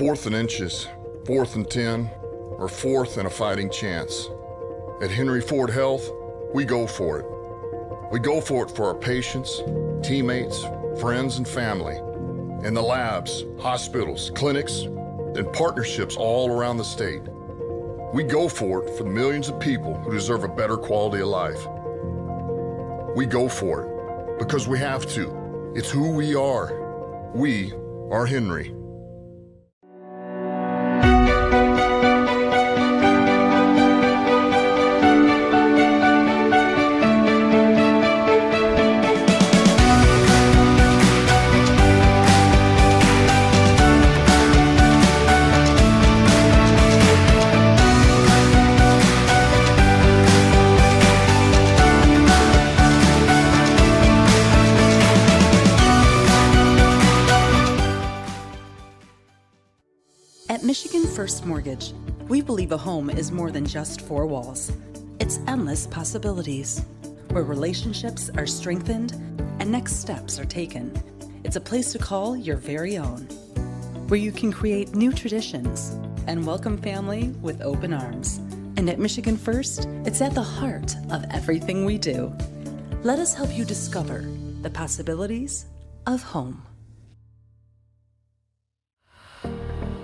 4th and inches, 4th and 10, or 4th and a fighting chance. At Henry Ford Health, we go for it. We go for it for our patients, teammates, friends, and family, in the labs, hospitals, clinics, and partnerships all around the state. We go for it for the millions of people who deserve a better quality of life. We go for it because we have to. It's who we are. We are Henry. At Michigan First Mortgage, we believe a home is more than just 4 walls. It's endless possibilities, where relationships are strengthened and next steps are taken. It's a place to call your very own, where you can create new traditions and welcome family with open arms. And at Michigan First, it's at the heart of everything we do. Let us help you discover the possibilities of home.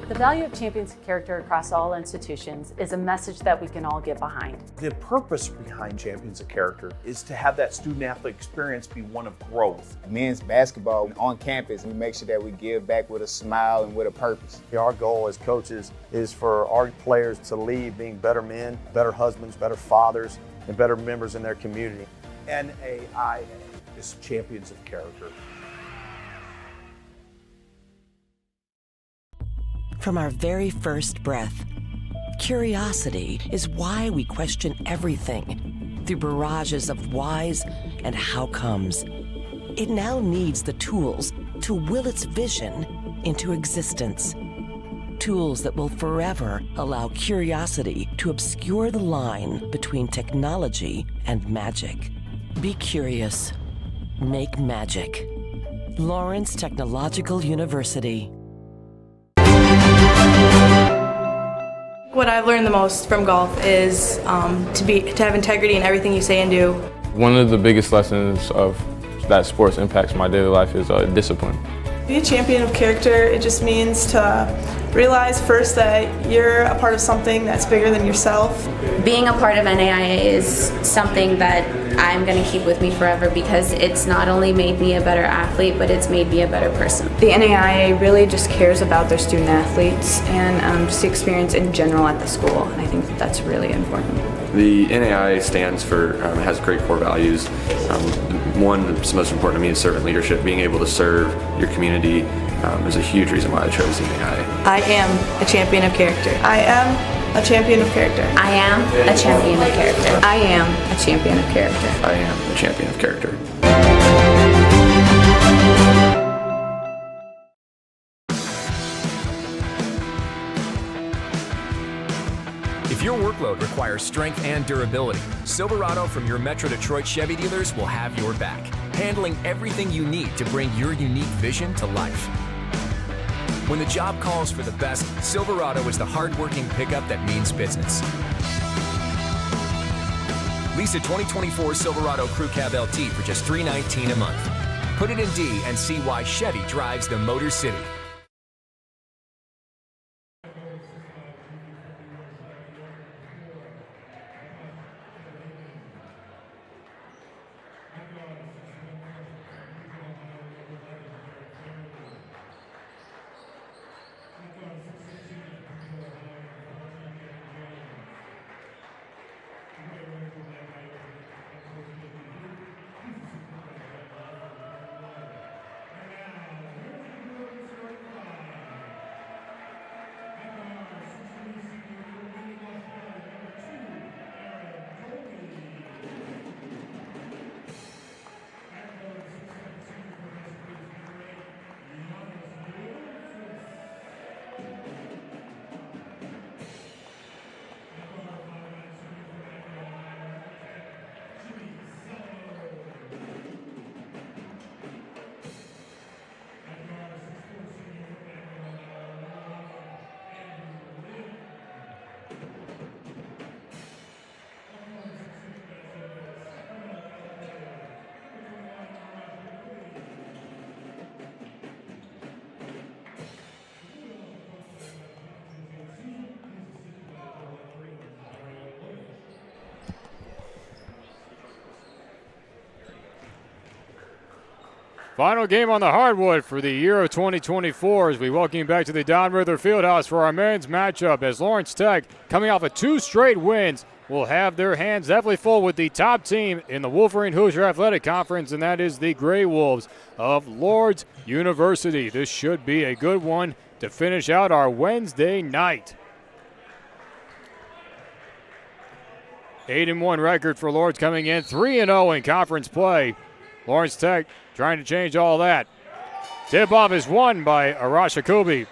The value of champions of character across all institutions is a message that we can all get behind. The purpose behind Champions of Character is to have that student-athlete experience be one of growth. Men's basketball on campus, we make sure that we give back with a smile and with a purpose. Our goal as coaches is for our players to leave being better men, better husbands, better fathers, and better members in their community. NAIA is Champions of Character. From our very first breath, curiosity is why we question everything through barrages of whys and how comes. It now needs the tools to will its vision into existence. Tools that will forever allow curiosity to obscure the line between technology and magic. Be curious. Make magic. Lawrence Technological University. What I've learned the most from golf is to have integrity in everything you say and do. One of the biggest lessons of that sports impacts my daily life is discipline. Be a champion of character, it just means to realize first that you're a part of something that's bigger than yourself. Being a part of NAIA is something that I'm going to keep with me forever because it's not only made me a better athlete, but it's made me a better person. The NAIA really just cares about their student athletes and just the experience in general at the school. And I think that that's really important. The NAIA stands for, has great core values. One that's most important to me is servant leadership. Being able to serve your community is a huge reason why I chose the NAIA. I am a champion of character. I am a champion of character. I am a champion of character. I am a champion of character. I am a champion of character. If your workload requires strength and durability, Silverado from your Metro Detroit Chevy dealers will have your back, handling everything you need to bring your unique vision to life. When the job calls for the best, Silverado is the hard-working pickup that means business. Lease a 2024 Silverado Crew Cab LT for just $319 a month. Put it in D and see why Chevy drives the Motor City. Final game on the hardwood for the year of 2024 as we welcome you back to the Don Ruther Fieldhouse for our men's matchup as Lawrence Tech, coming off of 2 straight wins, will have their hands definitely full with the top team in the Wolverine Hoosier Athletic Conference, and that is the Gray Wolves of Lourdes University. This should be a good one to finish out our Wednesday night. 8-1 record for Lourdes coming in, 3-0 in conference play. Lawrence Tech trying to change all that. Tip-off is won by Arash Akubi.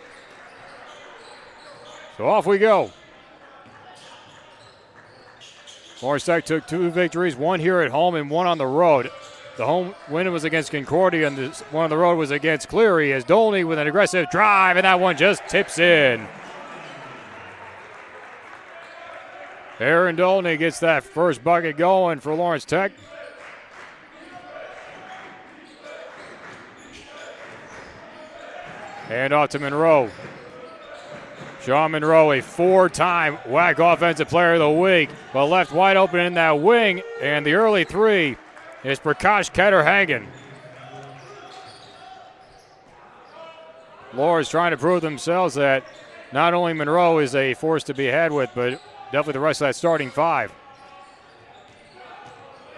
So off we go. Lawrence Tech took 2 victories, 1 here at home and 1 on the road. The home win was against Concordia, and the one on the road was against Cleary as Dolney with an aggressive drive, and that one just tips in. Aaron Dolney gets that first bucket going for Lawrence Tech. And off to Monroe. Sean Monroe, a 4-time WAC Offensive Player of the Week, but left wide open in that wing, and the early 3 is Prakash Ketterhagen. Lourdes trying to prove themselves that not only Monroe is a force to be had with, but definitely the rest of that starting 5.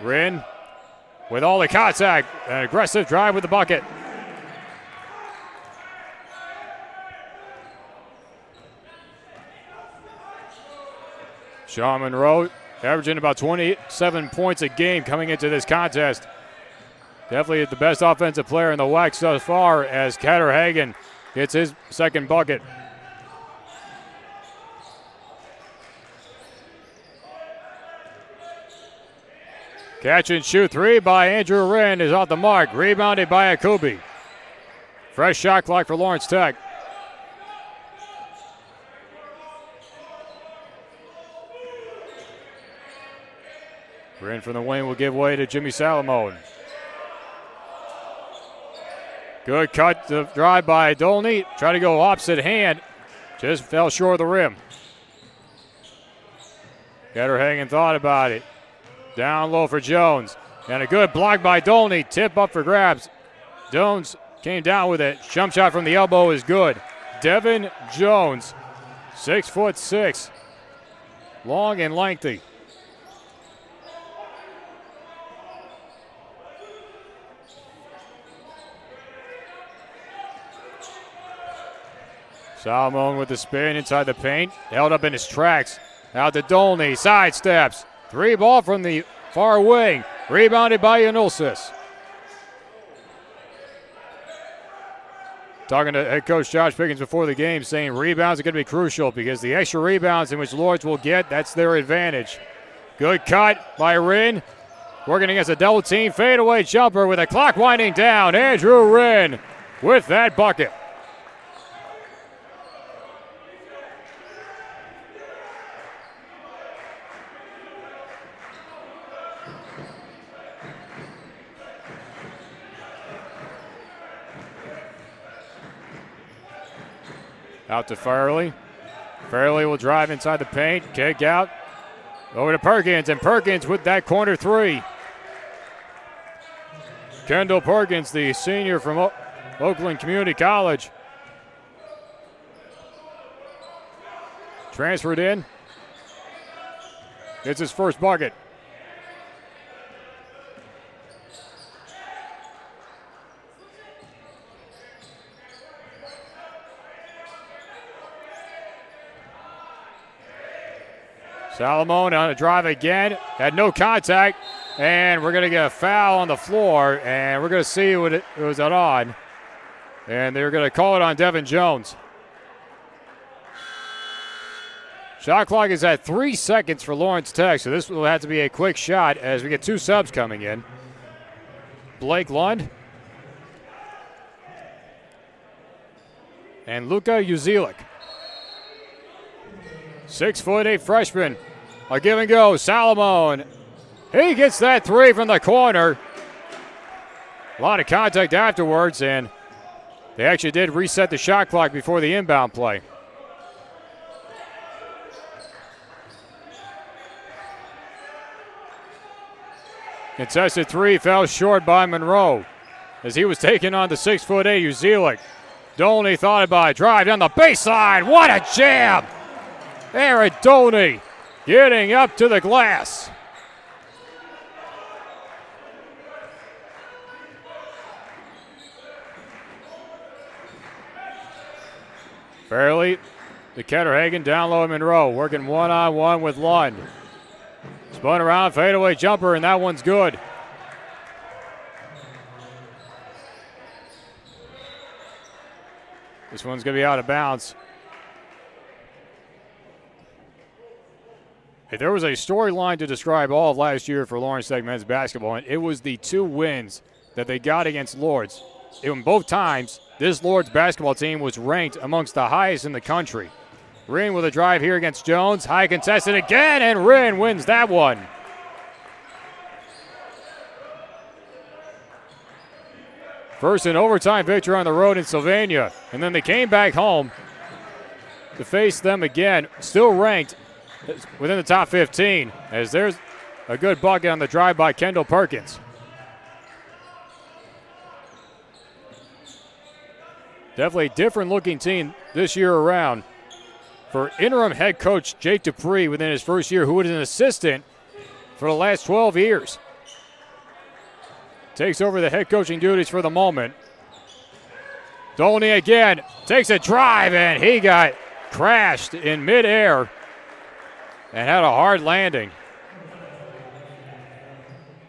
Wren with all the contact, an aggressive drive with the bucket. Sean Monroe averaging about 27 points a game coming into this contest. Definitely the best offensive player in the WAC so far as Ketterhagen gets his second bucket. Catch and shoot 3 by Andrew Wren is off the mark. Rebounded by Akubi. Fresh shot clock for Lawrence Tech. Wren from the wing will give way to Jimmy Salamone. Good cut to drive by Dolney. Try to go opposite hand. Just fell short of the rim. Ketterhagen thought about it. Down low for Jones. And a good block by Dolney. Tip up for grabs. Jones came down with it. Jump shot from the elbow is good. Devin Jones, 6'6", long and lengthy. Salomon with the spin inside the paint. Held up in his tracks. Out to Dolney. Sidesteps. 3 ball from the far wing. Rebounded by Yanulsis. Talking to head coach Josh Pickens before the game, saying rebounds are going to be crucial because the extra rebounds in which Lourdes will get, that's their advantage. Good cut by Wren. Working against a double team fadeaway jumper with a clock winding down. Andrew Wren with that bucket. Out to Fairley. Fairley will drive inside the paint. Kick out. Over to Perkins, and Perkins with that corner 3. Kendall Perkins, the senior from Oakland Community College. Transferred in. Gets his first bucket. Salomon on a drive again, had no contact, and we're going to get a foul on the floor, and we're going to see what it was on. And they're going to call it on Devin Jones. Shot clock is at 3 seconds for Lawrence Tech, so this will have to be a quick shot as we get 2 subs coming in. Blake Lund and Luka Uzilik. 6'8" freshman. A give and go. Salomon. He gets that 3 from the corner. A lot of contact afterwards, and they actually did reset the shot clock before the inbound play. Contested 3 fell short by Monroe. as he was taking on the 6'8" Uzelic. Dolney thought about it, drive down the baseline. What a jam! Aaron Dolney getting up to the glass. Fairley to Ketterhagen, down low Monroe, working one-on-one with Lund. Spun around, fadeaway jumper, and that one's good. This one's going to be out of bounds. Hey, there was a storyline to describe all of last year for Lawrence Tech men's basketball, and it was the 2 wins that they got against Lourdes. In both times, this Lourdes basketball team was ranked amongst the highest in the country. Wren with a drive here against Jones. High contested again, and Wren wins that one. First an overtime victory on the road in Sylvania, and then they came back home to face them again, still ranked within the top 15, as there's a good bucket on the drive by Kendall Perkins. Definitely a different looking team this year around for interim head coach Jake Dupree within his first year, who was an assistant for the last 12 years. Takes over the head coaching duties for the moment. Dolney again takes a drive, and he got crashed in midair and had a hard landing.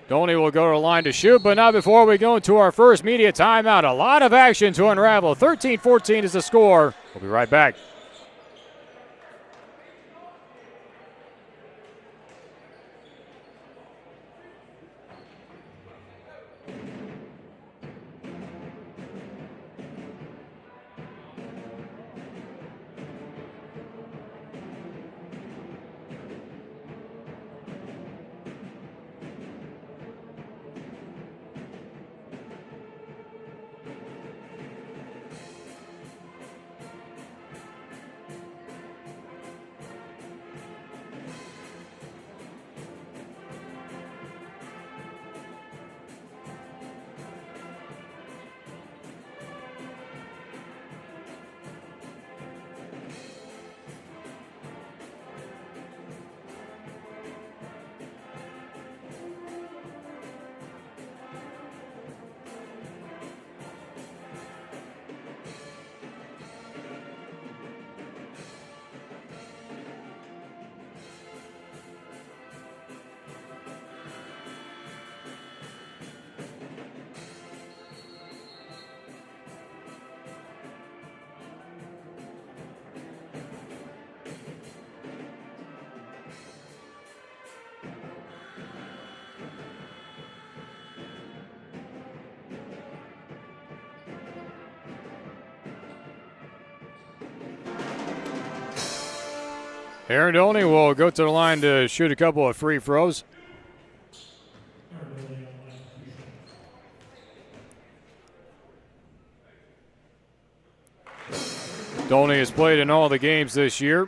Dolney will go to the line to shoot, but not before we go into our first media timeout. A lot of action to unravel. 13-14 is the score. We'll be right back. Aaron Dolney will go to the line to shoot a couple of free throws. Dolney has played in all the games this year,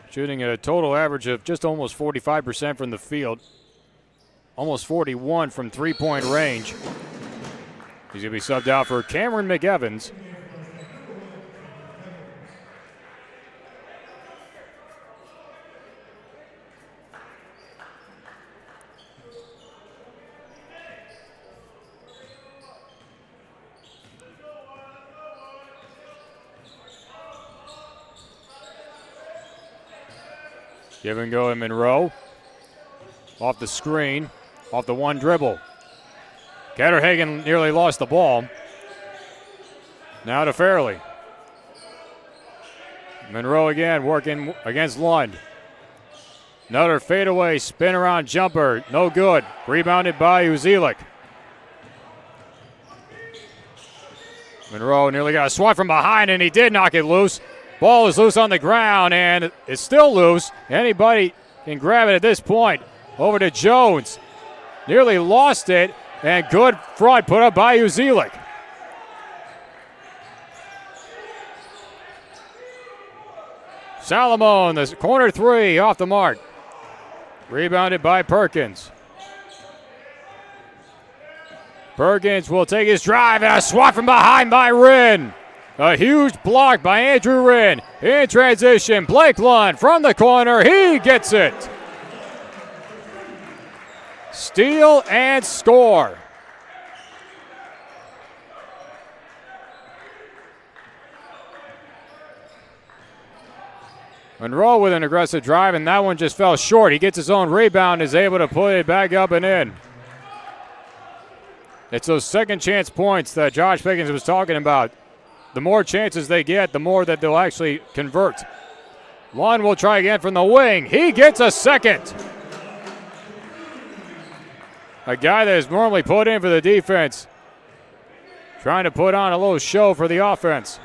shooting a total average of just almost 45% from the field, almost 41 from three-point range. He's going to be subbed out for Cameron McEvans. Give and go in Monroe. Off the screen, off the one dribble. Ketterhagen nearly lost the ball. Now to Fairley. Monroe again working against Lund. Another fadeaway spin around jumper, no good. Rebounded by Uzelic. Monroe nearly got a swat from behind, and he did knock it loose. Ball is loose on the ground, and it's still loose. Anybody can grab it at this point. Over to Jones. Nearly lost it, and good front put up by Uzelic. Salomon, the corner three, off the mark. Rebounded by Perkins. Perkins will take his drive and a swat from behind by Wren. A huge block by Andrew Wren. In transition, Blake Lund from the corner. He gets it. Steal and score. Monroe with an aggressive drive, and that one just fell short. He gets his own rebound, is able to put it back up and in. It's those second chance points that Josh Pickens was talking about. The more chances they get, the more that they'll actually convert. Lund will try again from the wing. He gets a second. A guy that is normally put in for the defense, trying to put on a little show for the offense.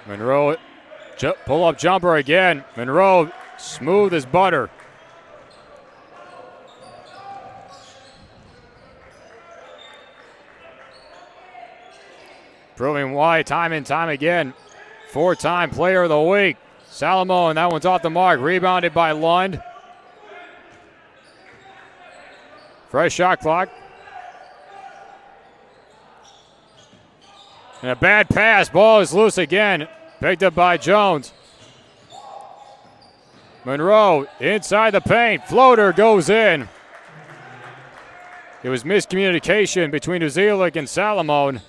Monroe, pull-up jumper again. Monroe, smooth as butter. Proving why time and time again. 4-time player of the week. Salamone, that one's off the mark. Rebounded by Lund. Fresh shot clock. And a bad pass. Ball is loose again. Picked up by Jones. Monroe inside the paint. Floater goes in. It was miscommunication between Uzilik and Salamone.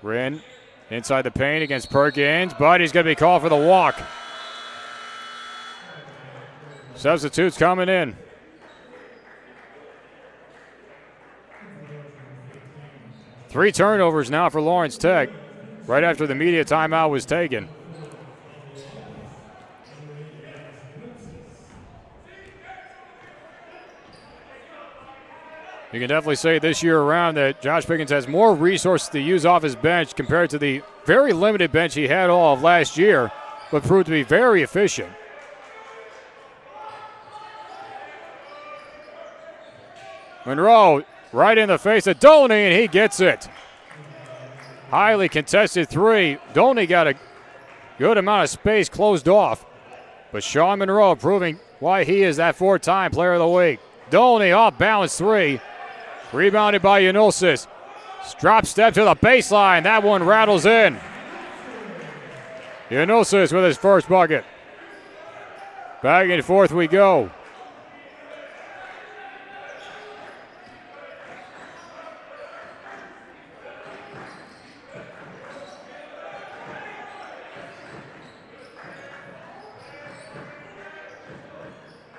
Wren inside the paint against Perkins, but he's going to be called for the walk. Substitutes coming in. Three turnovers now for Lawrence Tech, right after the media timeout was taken. You can definitely say this year around that Josh Pickens has more resources to use off his bench compared to the very limited bench he had all of last year, but proved to be very efficient. Monroe right in the face of Dolney, and he gets it. Highly contested three. Dolney got a good amount of space closed off, but Sean Monroe proving why he is that 4-time player of the week. Dolney off balance three. Rebounded by Yanulsis. Drop step to the baseline. That one rattles in. Yanulsis with his first bucket. Back and forth we go.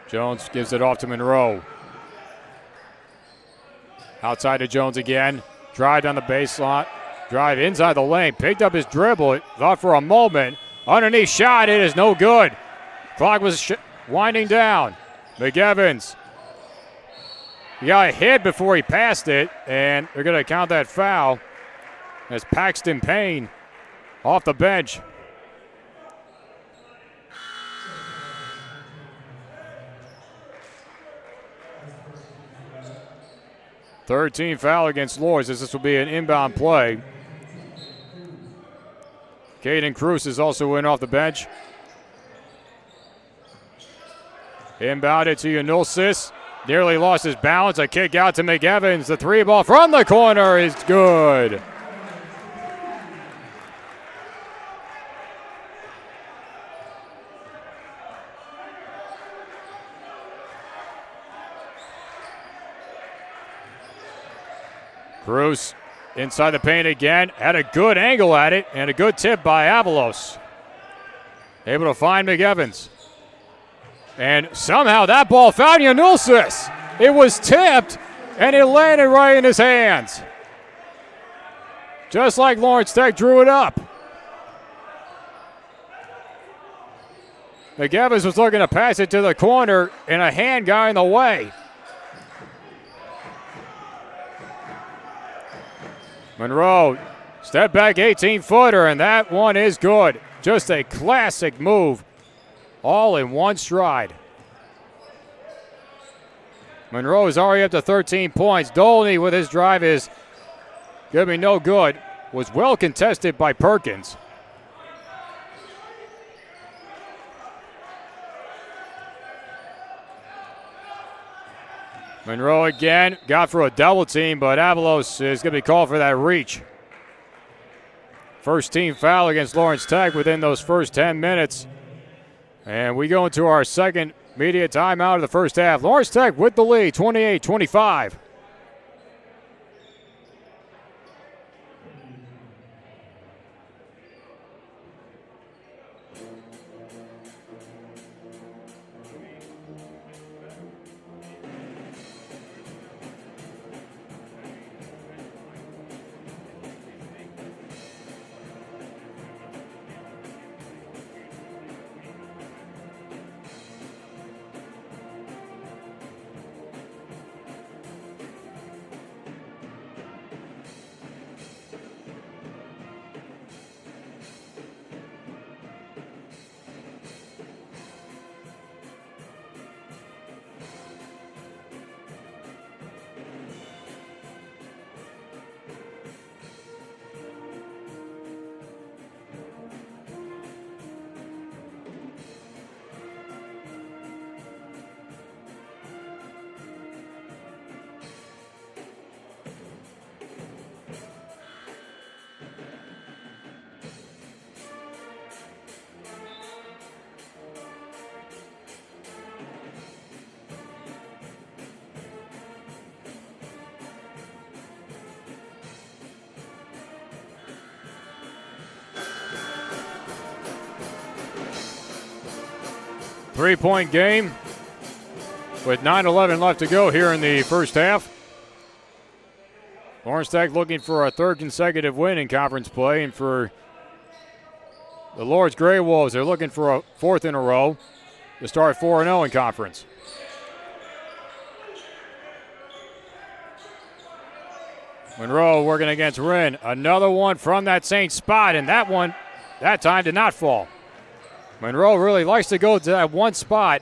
Jones gives it off to Monroe. Outside to Jones again. Drive down the baseline. Drive inside the lane. Picked up his dribble. Thought for a moment. Underneath shot. It is no good. Clock was winding down. McEvans. He got hit before he passed it, and they're going to count that foul as Paxton Payne off the bench. Third team foul against Lourdes as this will be an inbound play. Caden Cruz is also in off the bench. Inbounded to Yanulsis. Nearly lost his balance. A kick out to McEvans. The three ball from the corner is good. Cruz inside the paint again. Had a good angle at it and a good tip by Avalos. Able to find McEvans. And somehow that ball found Yanulsis. It was tipped and it landed right in his hands. Just like Lawrence Tech drew it up. McEvans was looking to pass it to the corner and a hand got in the way. Monroe, step back 18-footer, and that one is good. Just a classic move, all in one stride. Monroe is already up to 13 points. Dolney with his drive is going to be no good. was well contested by Perkins. Monroe again, got for a double team, but Avalos is going to be called for that reach. First team foul against Lawrence Tech within those first 10 minutes. And we go into our second media timeout of the first half. Lawrence Tech with the lead, 28-25. Three-point game with 9:11 left to go here in the first half. Lawrence Tech looking for a third consecutive win in conference play, and for the Lourdes Grey Wolves, they're looking for a fourth in a row to start 4-0 in conference. Monroe working against Wren. Another one from that same spot, and that one, that time, did not fall. Monroe really likes to go to that one spot.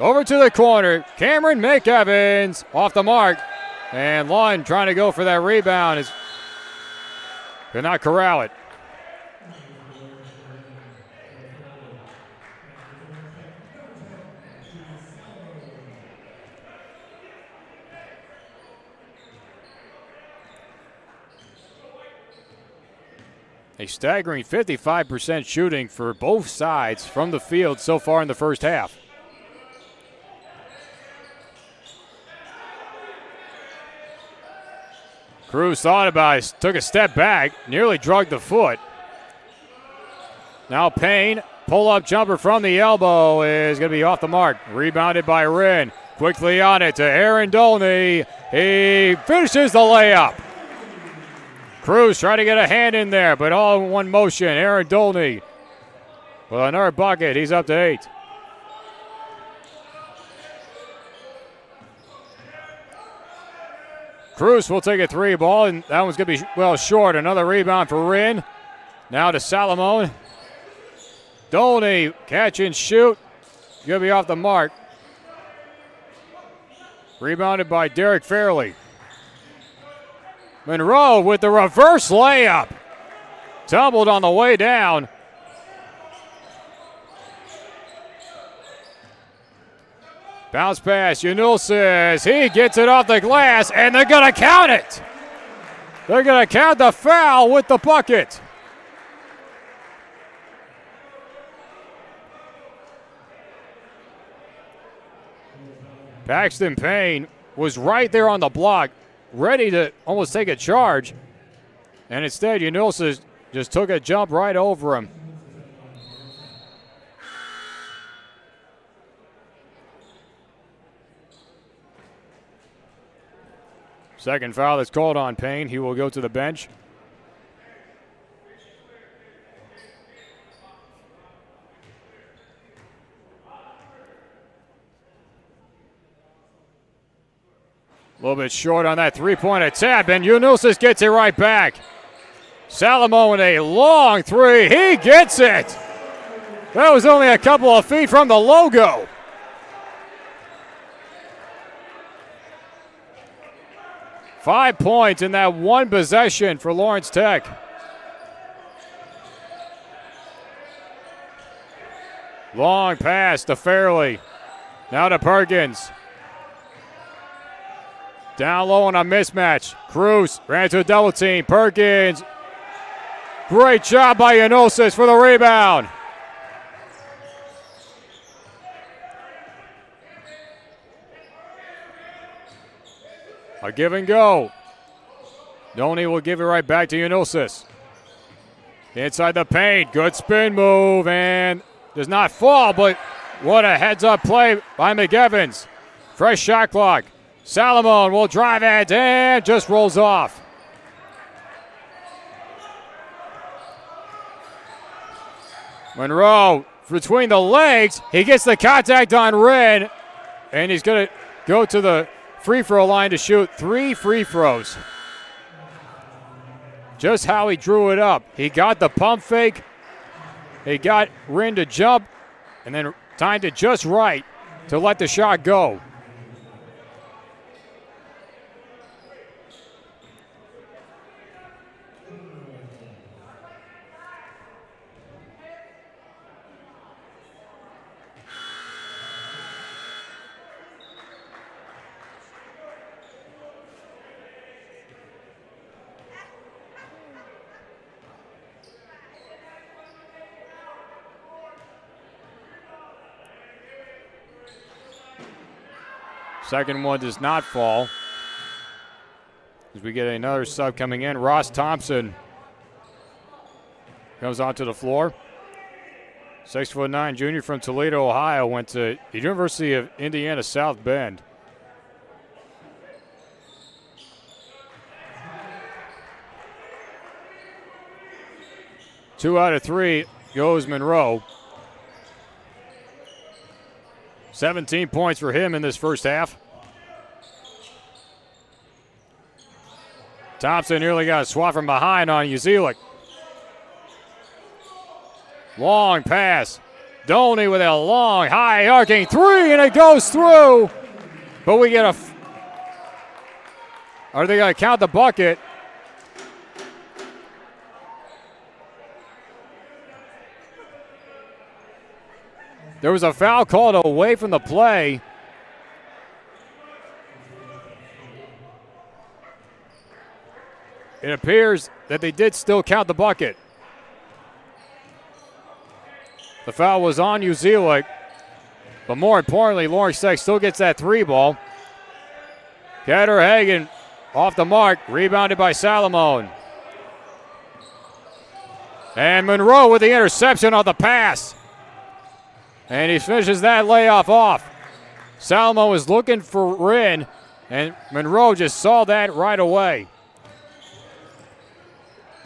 Over to the corner. Cameron McEvans off the mark. And Lund trying to go for that rebound. Could not corral it. A staggering 55% shooting for both sides from the field so far in the first half. Cruz thought about it, took a step back, nearly drugged the foot. Now Payne, pull-up jumper from the elbow is going to be off the mark. Rebounded by Wren. Quickly on it to Aaron Dolney. He finishes the layup. Cruz trying to get a hand in there, but all in one motion. Aaron Dolney with another bucket. He's up to 8. Cruz will take a 3 ball, and that one's going to be well short. Another rebound for Wren. Now to Salomon. Dolney, catch and shoot. Going to be off the mark. Rebounded by Derek Fairley. Monroe with the reverse layup. Tumbled on the way down. Bounce pass, Yanulsis. He gets it off the glass, and they're going to count it. They're going to count the foul with the bucket. Paxton Payne was right there on the block, ready to almost take a charge. And instead, Yanulsis just took a jump right over him. Second foul that's called on Payne. He will go to the bench. A little bit short on that three-point attempt, and Yanulsis gets it right back. Salomon with a long three. He gets it. That was only a couple of feet from the logo. 5 points in that one possession for Lawrence Tech. Long pass to Fairley. Now to Perkins. Down low on a mismatch. Cruz ran to a double team. Perkins. Great job by Enosis for the rebound. A give and go. Doney will give it right back to Enosis. Inside the paint. Good spin move and does not fall, but what a heads-up play by McEvans. Fresh shot clock. Salomon will drive it and just rolls off. Monroe between the legs. He gets the contact on Wren, and he's going to go to the free throw line to shoot 3 free throws. Just how he drew it up. He got the pump fake. He got Wren to jump, and then timed it just right to let the shot go. Second one does not fall. As we get another sub coming in, Ross Thompson comes onto the floor. 6'9" junior from Toledo, Ohio, went to the University of Indiana South Bend. Two out of three goes Monroe. 17 points for him in this first half. Thompson nearly got a swat from behind on Uzelic. Long pass. Doney with a long, high arcing three, and it goes through. But we get are they going to count the bucket? There was a foul called away from the play. It appears that they did still count the bucket. The foul was on Uzelic, but more importantly, Lawrence Tech still gets that three ball. Kader Hagen off the mark, rebounded by Salomon. And Monroe with the interception on the pass. And he finishes that layoff off. Salomon was looking for Wren, and Monroe just saw that right away.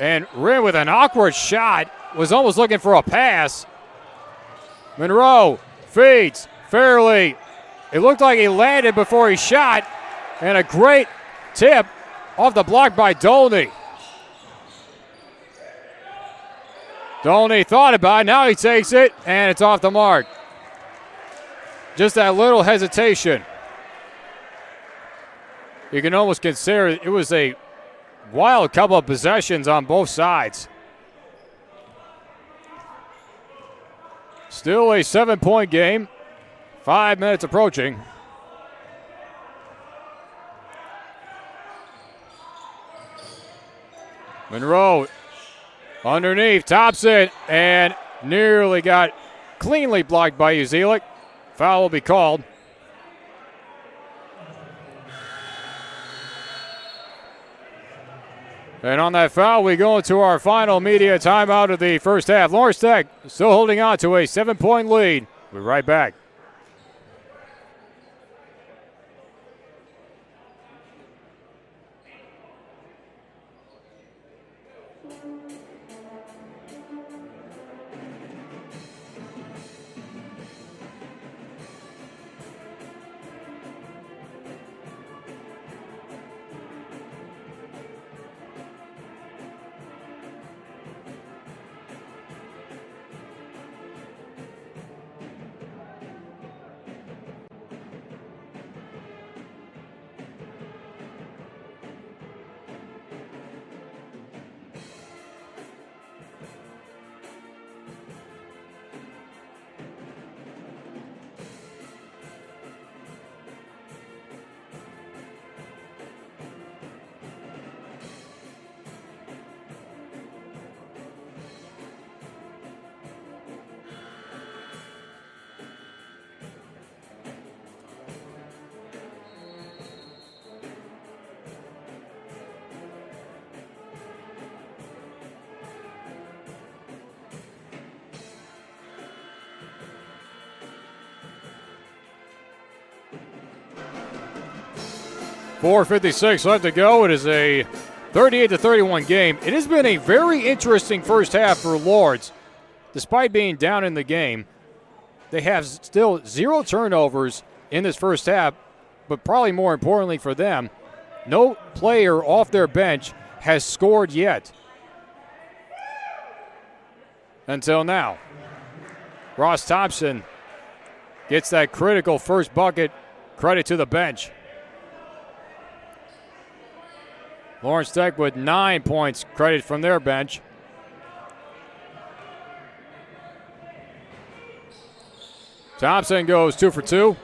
And Wren with an awkward shot was almost looking for a pass. Monroe feeds Fairley. It looked like he landed before he shot, and a great tip off the block by Doney. Doney thought about it. Now he takes it, and it's off the mark. Just that little hesitation. You can almost consider it was a wild couple of possessions on both sides. Still a 7-point game. 5 minutes approaching. Monroe underneath, Thompson, and nearly got cleanly blocked by Uzelic. Foul will be called. And on that foul, we go into our final media timeout of the first half. Lawrence Tech still holding on to a 7-point lead. We're right back. 4:56 left to go. It is a 38-31 game. It has been a very interesting first half for Lourdes. Despite being down in the game, they have still 0 turnovers in this first half, but probably more importantly for them, no player off their bench has scored yet. Until now. Ross Thompson gets that critical first bucket. Credit to the bench. Lawrence Tech with 9 points. Credit from their bench. Thompson goes 2 for 2.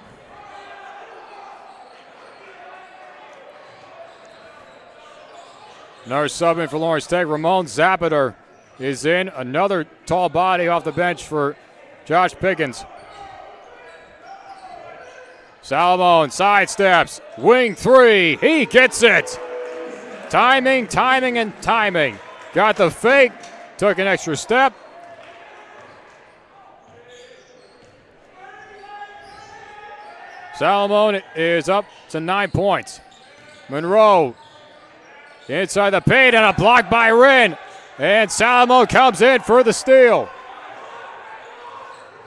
Another sub in for Lawrence Tech. Ramon Zapiter is in. Another tall body off the bench for Josh Pickens. Salomon sidesteps. Wing 3. He gets it. Timing, and timing. Got the fake. Took an extra step. Salomon is up to 9 points. Monroe inside the paint and a block by Wren. And Salomon comes in for the steal.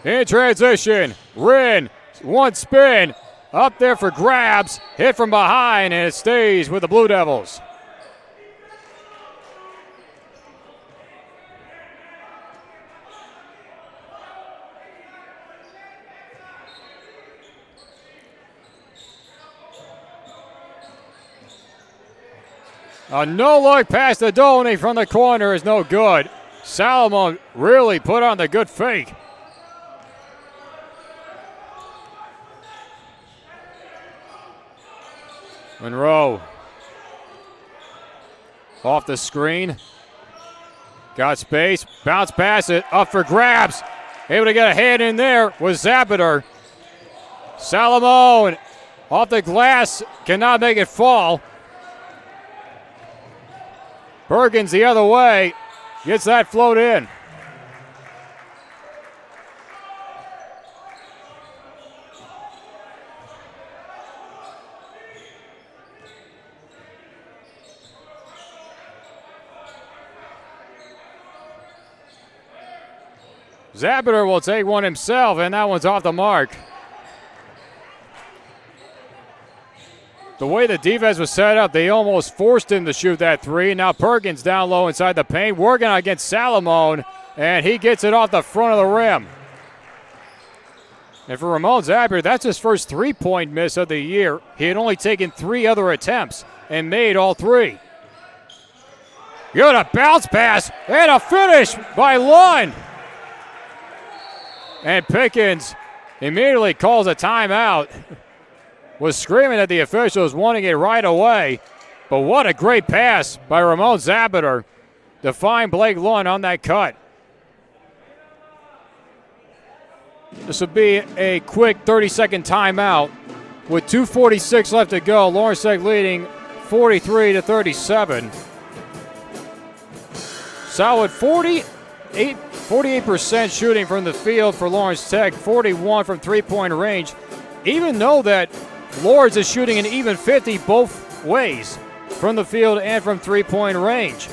In transition, Wren, one spin, up there for grabs, hit from behind, and it stays with the Blue Devils. A no-look pass to Dolney from the corner is no good. Salomon really put on the good fake. Monroe off the screen. Got space. Bounce pass it. Up for grabs. Able to get a hand in there was Zapiter. Salomon off the glass. Cannot make it fall. Perkins the other way. Gets that float in. Zapiter will take one himself, and that one's off the mark. The way the defense was set up, they almost forced him to shoot that three. Now Perkins down low inside the paint, working against Salomon, and he gets it off the front of the rim. And for Ramon Zapiter, that's his first three-point miss of the year. He had only taken 3 other attempts and made all 3. Good, a bounce pass and a finish by Lund. And Pickens immediately calls a timeout. Was screaming at the officials, wanting it right away. But what a great pass by Ramon Zapiter to find Blake Lund on that cut. This will be a quick 30-second timeout with 2:46 left to go. Lawrence Tech leading 43-37. Solid 48% shooting from the field for Lawrence Tech, 41 from three-point range. Even though that Lourdes is shooting an even 50 both ways, from the field and from three-point range.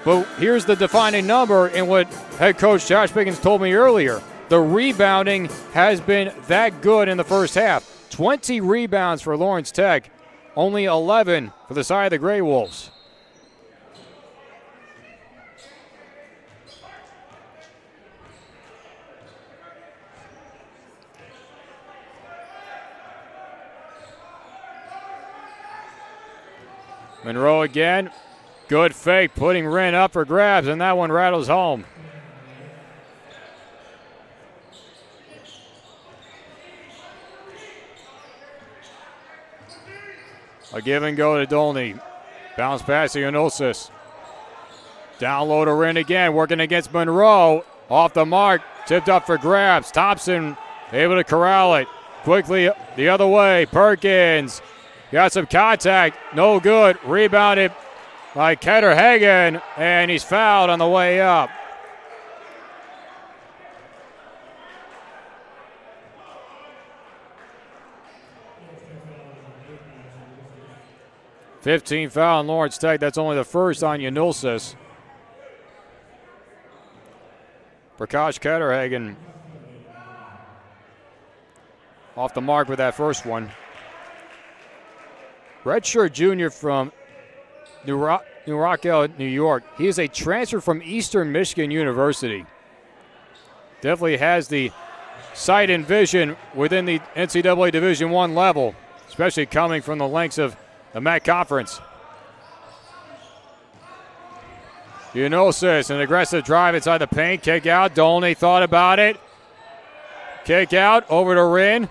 But here's the defining number in what head coach Josh Pickens told me earlier. The rebounding has been that good in the first half. 20 rebounds for Lawrence Tech, only 11 for the side of the Grey Wolves. Monroe again. Good fake, putting Wren up for grabs, and that one rattles home. A give and go to Dolney. Bounce pass to Yonosis. Down low to Wren again, working against Monroe. Off the mark, tipped up for grabs. Thompson able to corral it. Quickly the other way, Perkins. Got some contact, no good. Rebounded by Ketter Hagen, and he's fouled on the way up. 15 foul on Lawrence Tech. That's only the first on Yanulsis. Prakash Ketterhagen off the mark with that first one. Redshirt junior from New Rochelle, New York. He is a transfer from Eastern Michigan University. Definitely has the sight and vision within the NCAA Division I level, especially coming from the lengths of the MAC Conference. Yanulsis, an aggressive drive inside the paint. Kick out. Dolney thought about it. Kick out over to Rinn.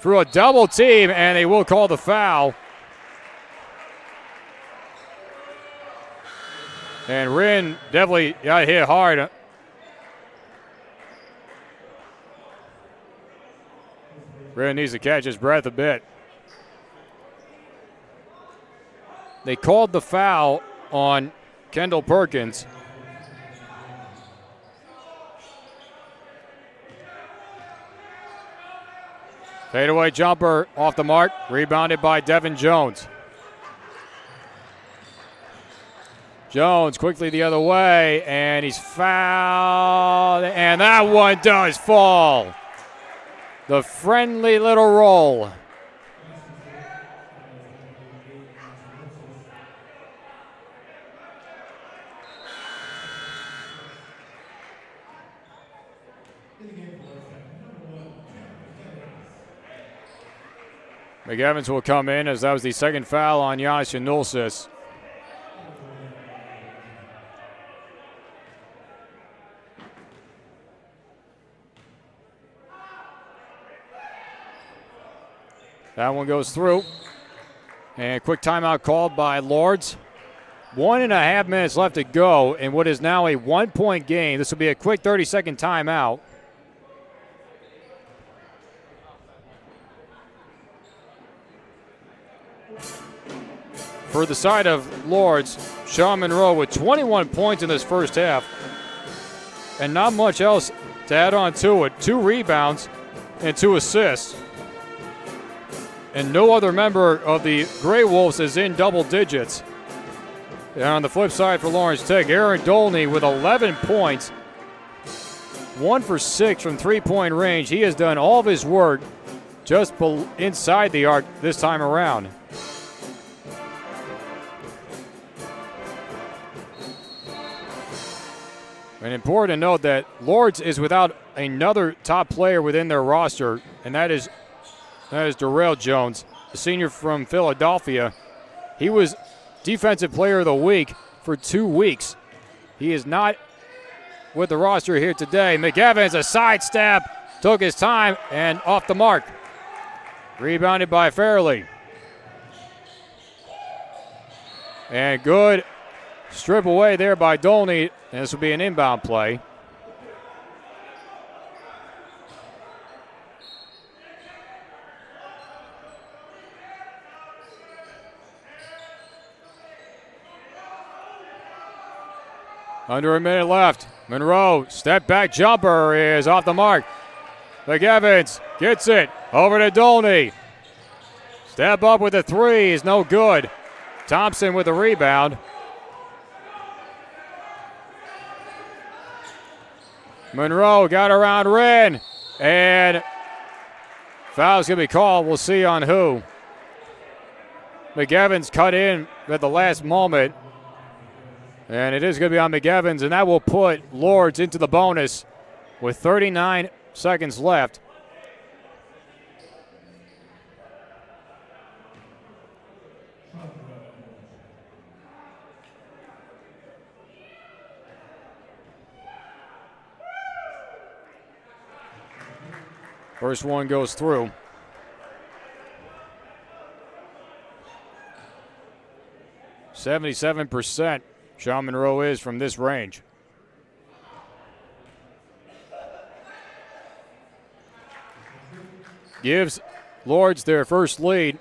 Through a double team, and they will call the foul. And Rinn definitely got hit hard. Rinn needs to catch his breath a bit. They called the foul on Kendall Perkins. Fadeaway jumper off the mark, rebounded by Devin Jones. Jones quickly the other way, and he's fouled, and that one does fall. The friendly little roll. McEvans will come in as that was the second foul on Giannis Yanulsis. That one goes through. And quick timeout called by Lourdes. 1.5 minutes left to go in what is now a 1-point game. This will be a quick 30-second timeout. For the side of Lourdes, Sean Monroe with 21 points in this first half. And not much else to add on to it. 2 rebounds and 2 assists. And no other member of the Grey Wolves is in double digits. And on the flip side for Lawrence Tech, Aaron Dolney with 11 points. 1 for 6 from three-point range. He has done all of his work just inside the arc this time around. And important to note that Lourdes is without another top player within their roster, and that is Darrell Jones, the senior from Philadelphia. He was Defensive Player of the Week for 2 weeks. He is not with the roster here today. McEvans, a sidestep, took his time, and off the mark. Rebounded by Fairley. And good strip away there by Dolney, and this will be an inbound play. Under a minute left. Monroe, step back jumper is off the mark. McEvans gets it over to Dolney. Step up with a 3 is no good. Thompson with the rebound. Monroe got around Rinn, and foul's going to be called. We'll see on who. McEvans cut in at the last moment. And it is going to be on McEvans, and that will put Lourdes into the bonus with 39 seconds left. First one goes through. .77%. Sean Monroe is from this range. Gives Lourdes their first lead.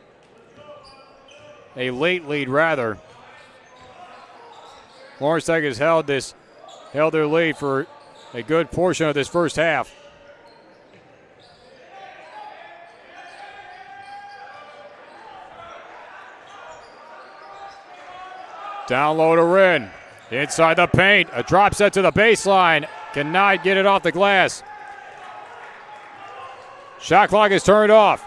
A late lead, rather. Lawrence Tech has held their lead for a good portion of this first half. Down low to Wren. Inside the paint. A drop set to the baseline. Cannot get it off the glass. Shot clock is turned off.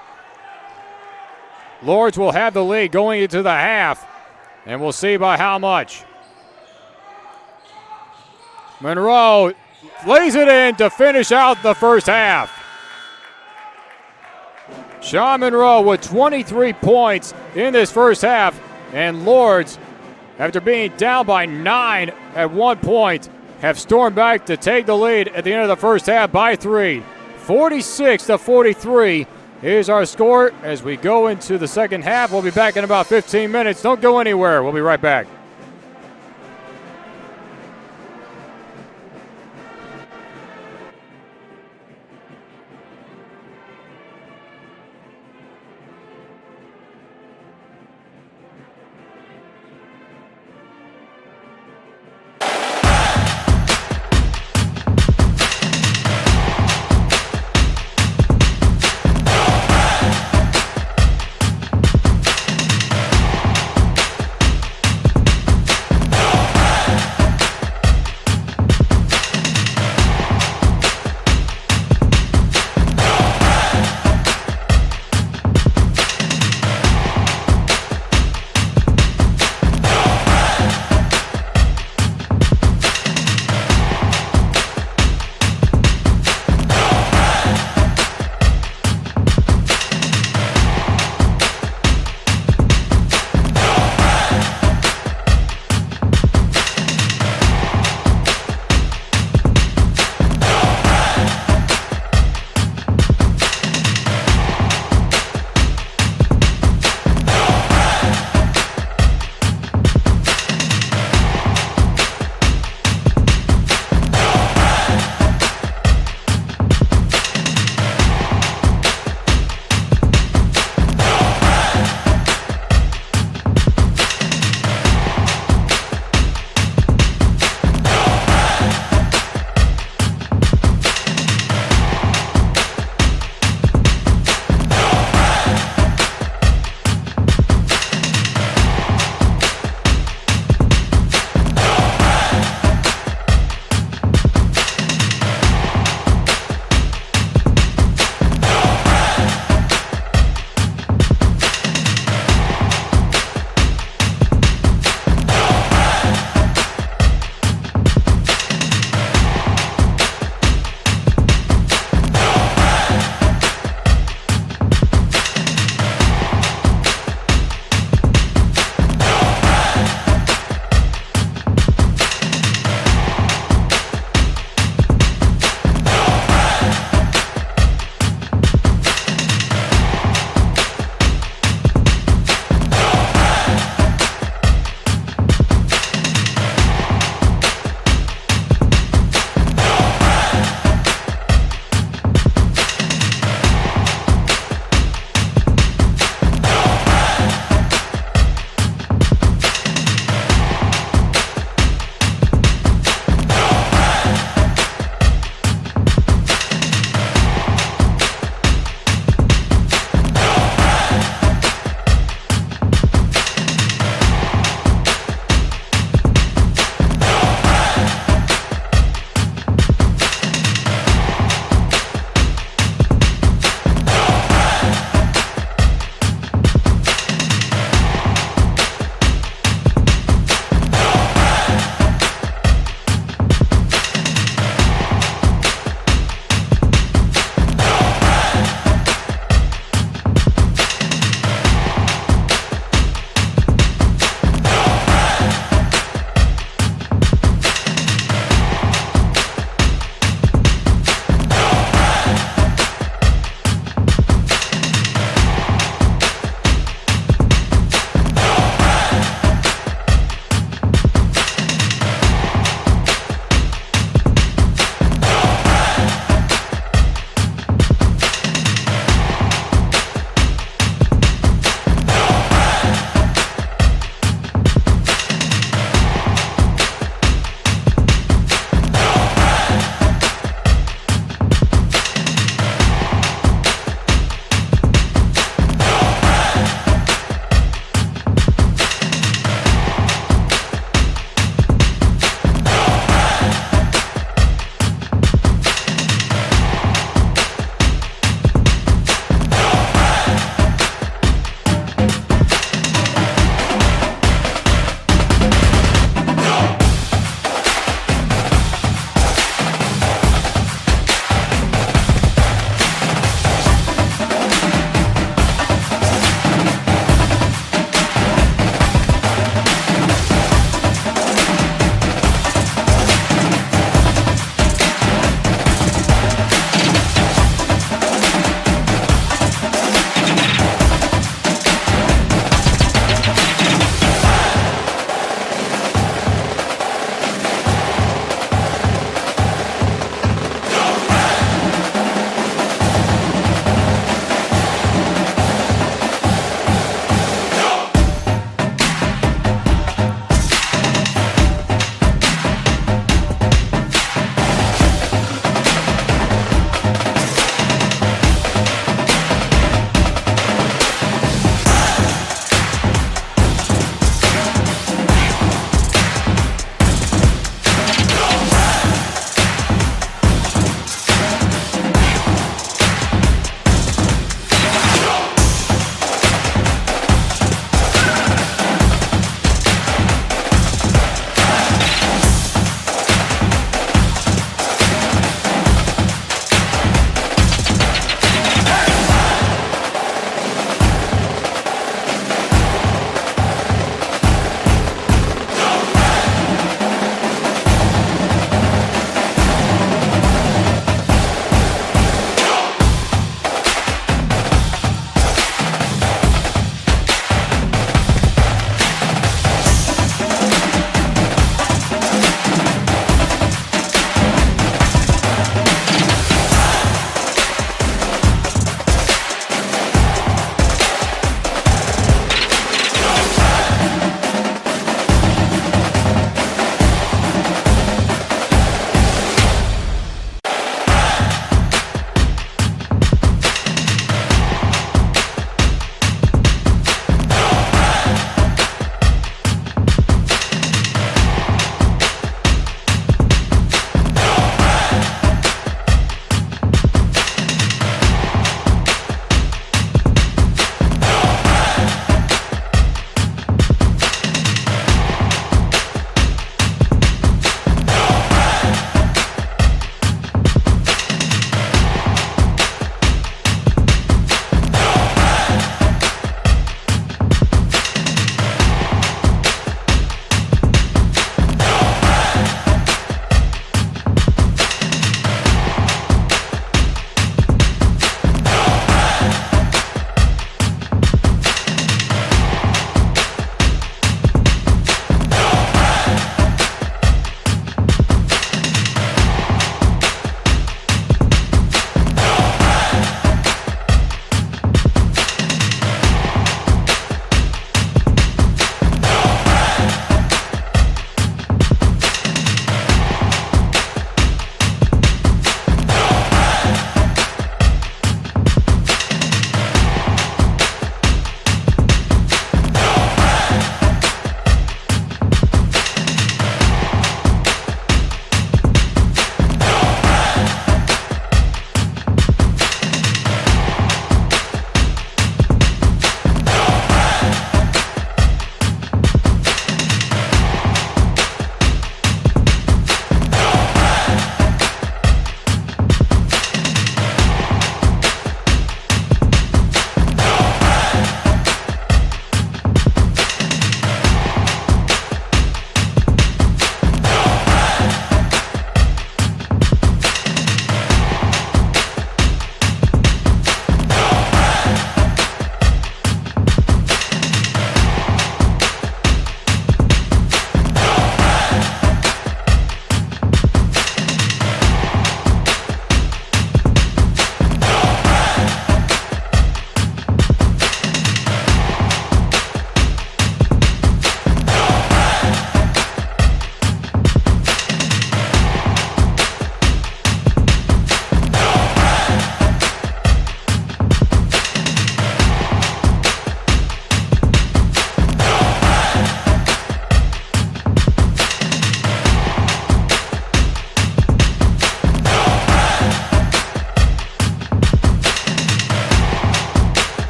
Lourdes will have the lead going into the half, and we'll see by how much. Monroe lays it in to finish out the first half. Sean Monroe with 23 points in this first half, and Lourdes, after being down by 9 at one point, have stormed back to take the lead at the end of the first half by 3. 46-43 is our score as we go into the second half. We'll be back in about 15 minutes. Don't go anywhere. We'll be right back.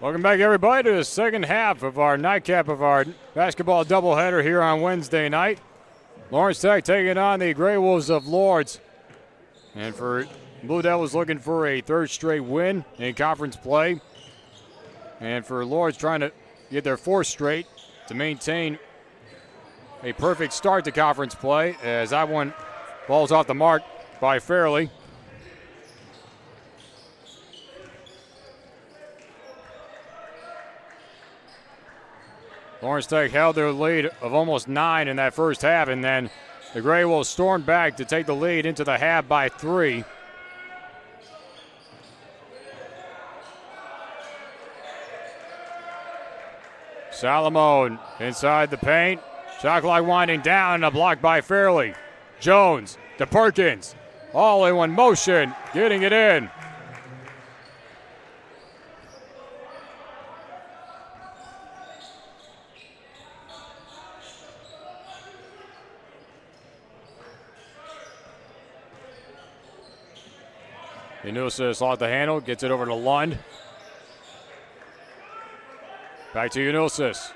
Welcome back, everybody, to the second half of our nightcap of our basketball doubleheader here on Wednesday night. Lawrence Tech taking on the Gray Wolves of Lourdes. And for Blue Devils looking for a third straight win in conference play. And for Lourdes trying to get their fourth straight to maintain a perfect start to conference play, as that one falls off the mark by Fairley. Lawrence Tech held their lead of almost 9 in that first half, and then the Gray Wolves stormed back to take the lead into the half by 3. Salomon inside the paint. Shot clock winding down, and a block by Fairley. Jones to Perkins. All in one motion, getting it in. Unusis off the handle, gets it over to Lund. Back to Unusis.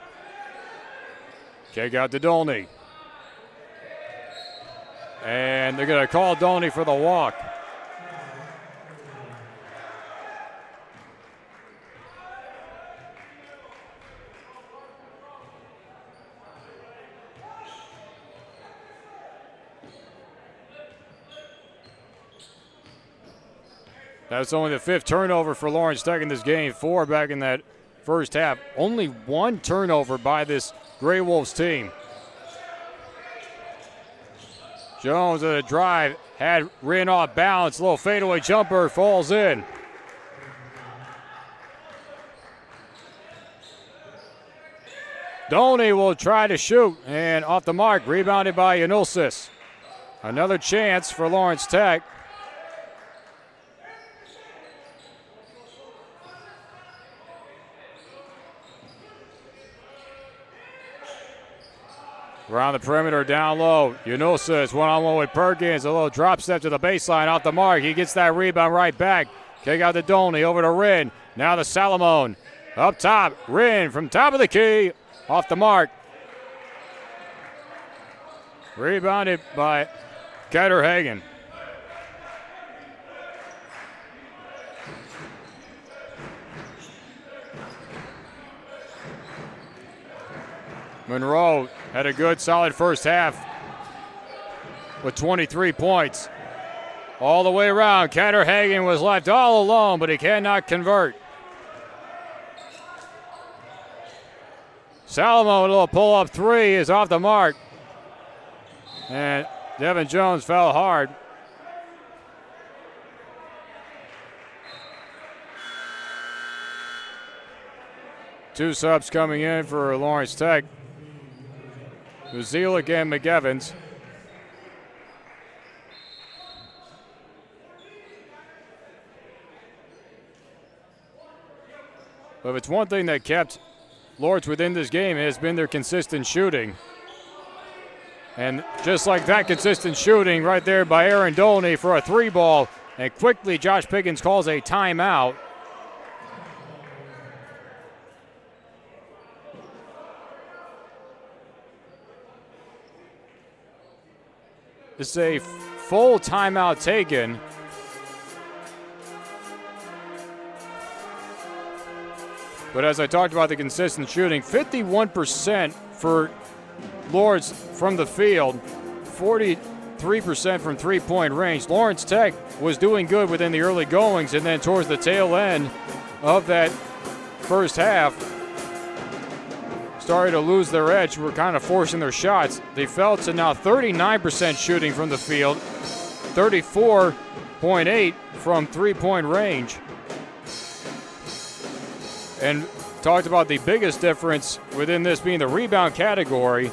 Kick out to Dolney. And they're going to call Dolney for the walk. That's only the 5th turnover for Lawrence Tech in this game. 4 back in that first half. Only 1 turnover by this Gray Wolves team. Jones at a drive, had ran off balance. Little fadeaway jumper, falls in. Dolney will try to shoot, and off the mark, rebounded by Unusis. Another chance for Lawrence Tech. Around the perimeter, down low. Unusis one-on-one with Perkins. A little drop step to the baseline, off the mark. He gets that rebound right back. Kick out to Dolney, over to Wren. Now to Salomon. Up top, Wren from top of the key. Off the mark. Rebounded by Ketterhagen. Monroe had a good, solid first half with 23 points. All the way around, Ketterhagen was left all alone, but he cannot convert. Salomon, a little pull-up 3, is off the mark. And Devin Jones fell hard. Two subs coming in for Lawrence Tech. Uzilik and McEvans. But if it's one thing that kept Lourdes within this game, it has been their consistent shooting. And just like that consistent shooting right there by Aaron Dolney for a 3-ball. And quickly Josh Pickens calls a timeout. This is a full timeout taken. But as I talked about the consistent shooting, 51% for Lourdes from the field, 43% from three-point range. Lawrence Tech was doing good within the early goings, and then towards the tail end of that first half, started to lose their edge, were kind of forcing their shots. They fell to now 39% shooting from the field, 34.8 from three-point range. And talked about the biggest difference within this being the rebound category.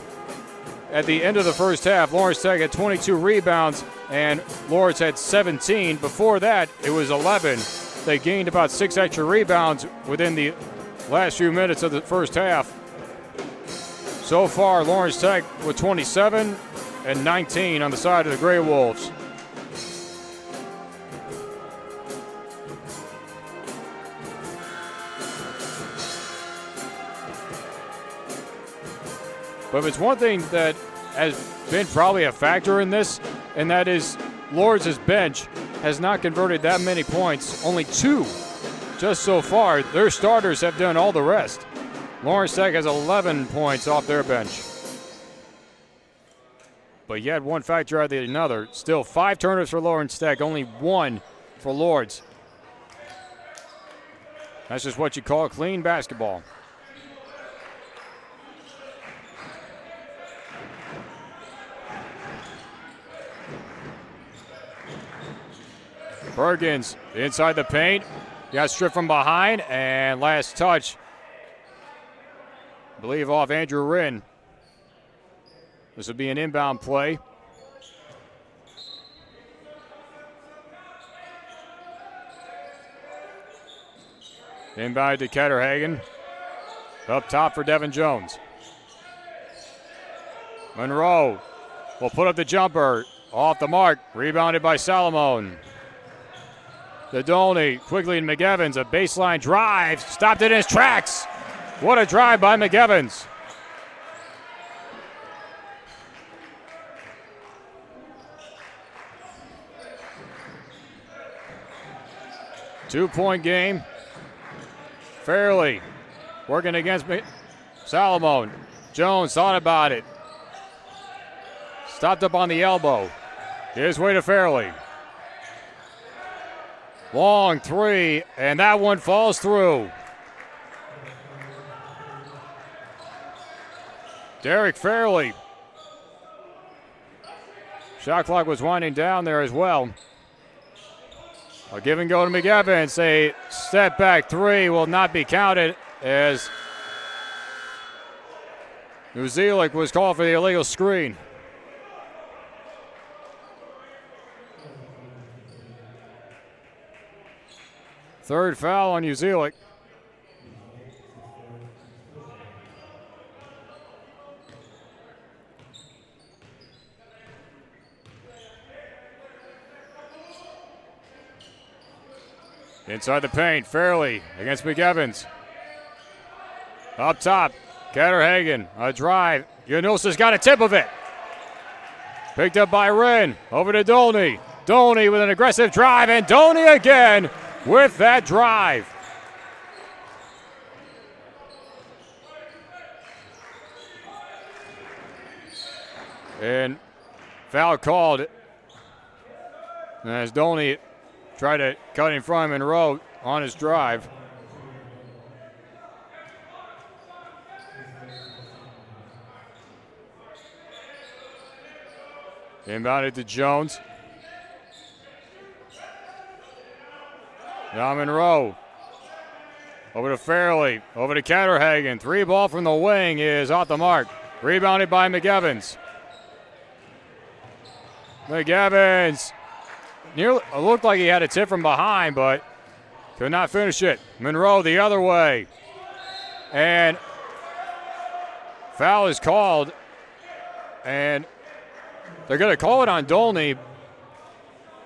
At the end of the first half, Lawrence Tech had 22 rebounds and Lourdes had 17. Before that, it was 11. They gained about 6 extra rebounds within the last few minutes of the first half. So far, Lawrence Tech with 27 and 19 on the side of the Gray Wolves. But if it's one thing that has been probably a factor in this, and that is Lourdes' bench has not converted that many points, only 2 just so far. Their starters have done all the rest. Lawrence Tech has 11 points off their bench. But yet one factor out of another. Still 5 turnovers for Lawrence Tech, only 1 for Lourdes. That's just what you call clean basketball. Perkins inside the paint. Got stripped from behind, and last touch, I believe, off Andrew Wren. This would be an inbound play. Inbound to Ketterhagen. Up top for Devin Jones. Monroe will put up the jumper. Off the mark. Rebounded by Salomon. Nadolny quickly in McEvans. A baseline drive. Stopped it in his tracks. What a drive by McEvans. Two-point game. Fairley working against Salomon. Jones thought about it. Stopped up on the elbow. His way to Fairley. Long 3, and that one falls through. Derek Fairley. Shot clock was winding down there as well. A give and go to McEvans. A step back 3 will not be counted as Uzelic was called for the illegal screen. Third foul on Uzelic. Inside the paint, Fairley against McEvans. Up top, Ketterhagen, a drive. Janusa's got a tip of it. Picked up by Wren, over to Dolney. Dolney with an aggressive drive, and Dolney again with that drive. And foul called as Dolney tried to cut in front of Monroe on his drive. Inbounded to Jones. Now Monroe. Over to Fairley. Over to Ketterhagen. 3 ball from the wing is off the mark. Rebounded by McEvans. McEvans nearly looked like he had a tip from behind, but could not finish it. Monroe the other way. And foul is called. And they're going to call it on Dolney.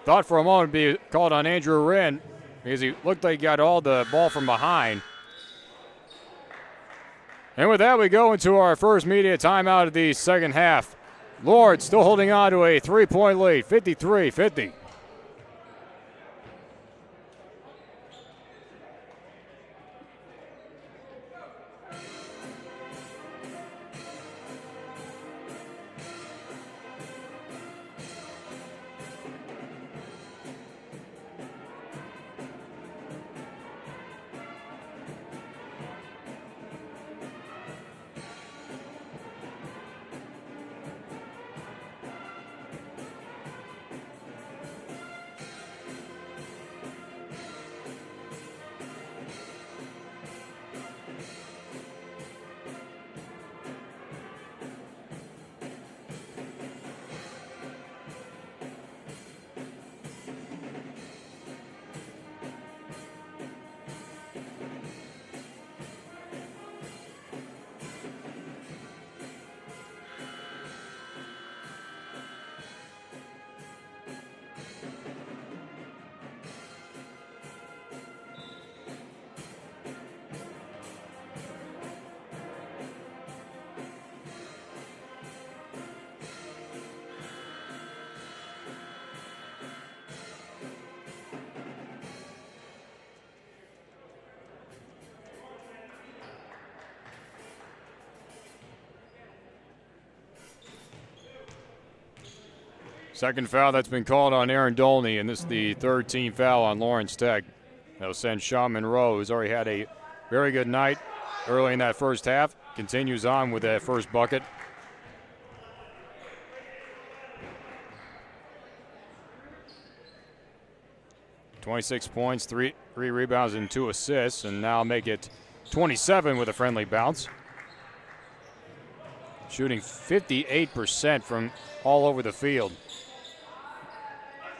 Thought for a moment it'd be called on Andrew Wren because he looked like he got all the ball from behind. And with that, we go into our first media timeout of the second half. Lourdes still holding on to a 3-point lead, 53-50. Second foul that's been called on Aaron Dolney, and this is the third team foul on Lawrence Tech. That'll send Sean Monroe, who's already had a very good night early in that first half, continues on with that first bucket. .26 points, three rebounds, and 2 assists, and now make it 27 with a friendly bounce. Shooting 58% from all over the field.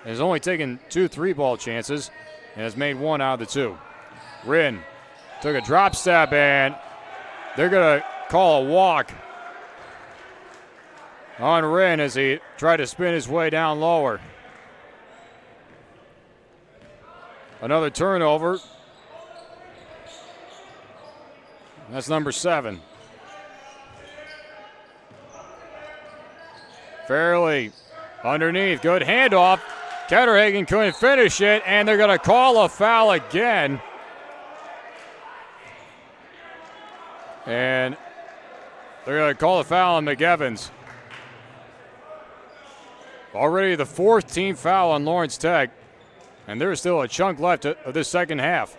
Has only taken 2 3-ball chances and has made 1 out of the 2. Wren took a drop step, and they're going to call a walk on Wren as he tried to spin his way down lower. Another turnover. That's number 7. Fairley underneath, good handoff. Ketterhagen couldn't finish it, and they're going to call a foul again. And they're going to call a foul on McEvans. Already the 4th team foul on Lawrence Tech, and there's still a chunk left of this second half.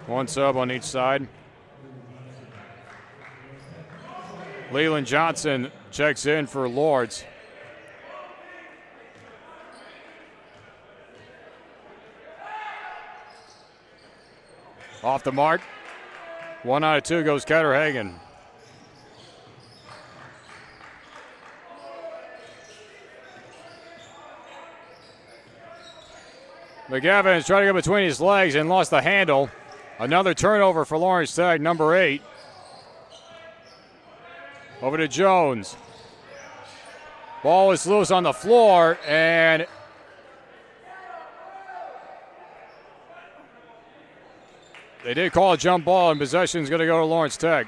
One sub on each side. Leland Johnson checks in for Lourdes. Off the mark. 1 out of 2 goes Ketterhagen. McEvans tried to get between his legs and lost the handle. Another turnover for Lawrence Tech, number 8. Over to Jones. Ball is loose on the floor, and they did call a jump ball, and possession is going to go to Lawrence Tech.